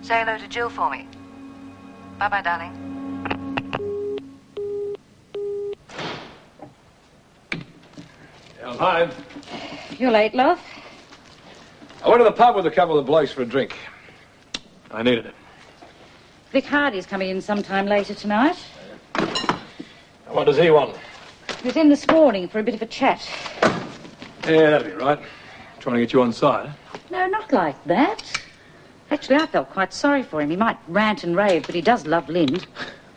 Say hello to Jill for me. Bye-bye, darling. I'm home. You're late, love. I went to the pub with a couple of blokes for a drink. I needed it. Vic Hardy's coming in sometime later tonight. What does he want? He was in this morning for a bit of a chat. Yeah, that'll be right. Trying to get you on side. No, not like that. Actually, I felt quite sorry for him. He might rant and rave, but he does love Lind.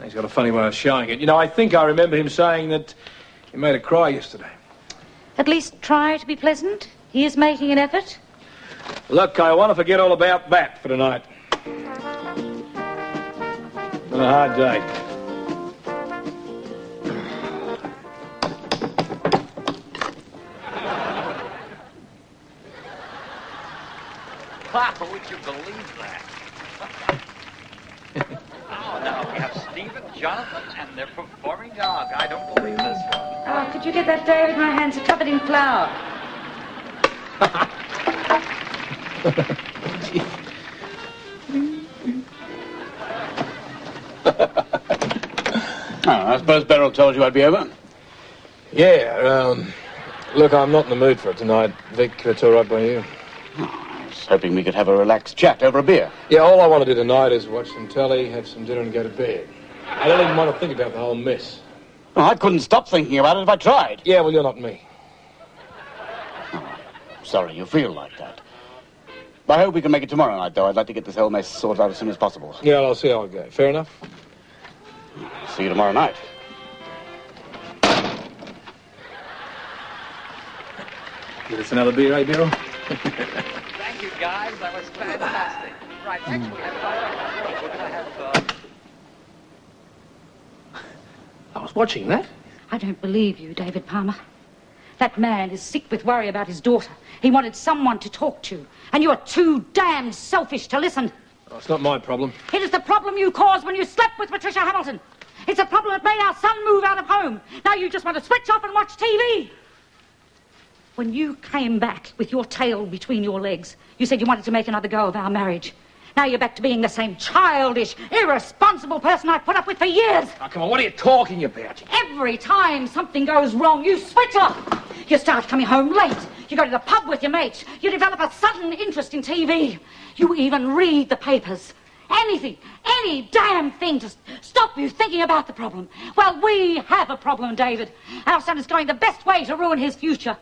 He's got a funny way of showing it. You know, I think I remember him saying that he made her cry yesterday. At least try to be pleasant. He is making an effort. Look, I want to forget all about that for tonight. Been a hard day. Wow, would you believe that? Oh, now we have Stephen, Jonathan, and they're performing dog. I don't believe this one. Oh, could you get that, David? My hands are covered in flour. I suppose Beryl told you I'd be over? Yeah, look, I'm not in the mood for it tonight. Vic, it's all right by you? I was hoping we could have a relaxed chat over a beer. Yeah, all I want to do tonight is watch some telly, have some dinner and go to bed. I don't even want to think about the whole mess. Well, I couldn't stop thinking about it if I tried. Yeah, well, you're not me. Sorry you feel like that. I hope we can make it tomorrow night, though. I'd like to get this whole mess sorted out as soon as possible. Yeah, well, I'll see how it goes. Fair enough? See you tomorrow night. Give us another beer, eh, Beryl? Thank you, guys. That was fantastic. Right, next we have... We're going to have... I was watching that. I don't believe you, David Palmer. That man is sick with worry about his daughter. He wanted someone to talk to, and you're too damned selfish to listen. Oh, it's not my problem. It is the problem you caused when you slept with Patricia Hamilton. It's a problem that made our son move out of home. Now you just want to switch off and watch TV. When you came back with your tail between your legs, you said you wanted to make another go of our marriage. Now you're back to being the same childish, irresponsible person I've put up with for years. Oh, come on, what are you talking about? Every time something goes wrong, you switch off. You start coming home late. You go to the pub with your mates. You develop a sudden interest in TV. You even read the papers. Anything, any damn thing to stop you thinking about the problem. Well, we have a problem, David. Our son is going the best way to ruin his future.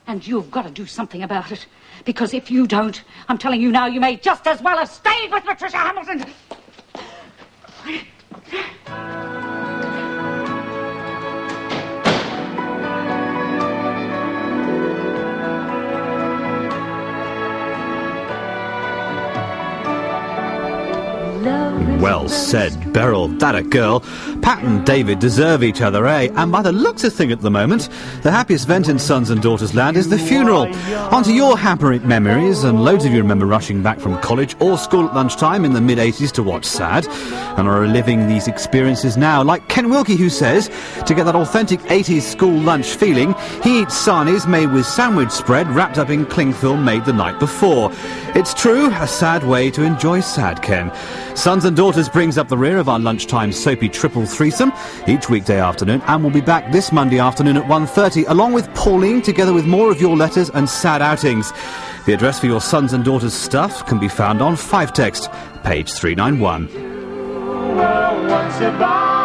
And you've got to do something about it. Because if you don't, I'm telling you now, you may just as well have stayed with Patricia Hamilton. Well said, Beryl. That a girl. Pat and David deserve each other, eh? And by the looks of things at the moment, the happiest event in Sons and Daughters Land is the funeral. On to your happy memories, and loads of you remember rushing back from college or school at lunchtime in the mid-80s to watch Sad, and are reliving these experiences now. Like Ken Wilkie, who says, to get that authentic 80s school lunch feeling, he eats sarnies made with sandwich spread wrapped up in cling film made the night before. It's true, a sad way to enjoy Sad, Ken. Sons and Daughters brings up the rear of our lunchtime soapy triple threesome each weekday afternoon, and we'll be back this Monday afternoon at 1:30, along with Pauline, together with more of your letters and sad outings. The address for your Sons and Daughters stuff can be found on 5 Text, page 391. Well, once about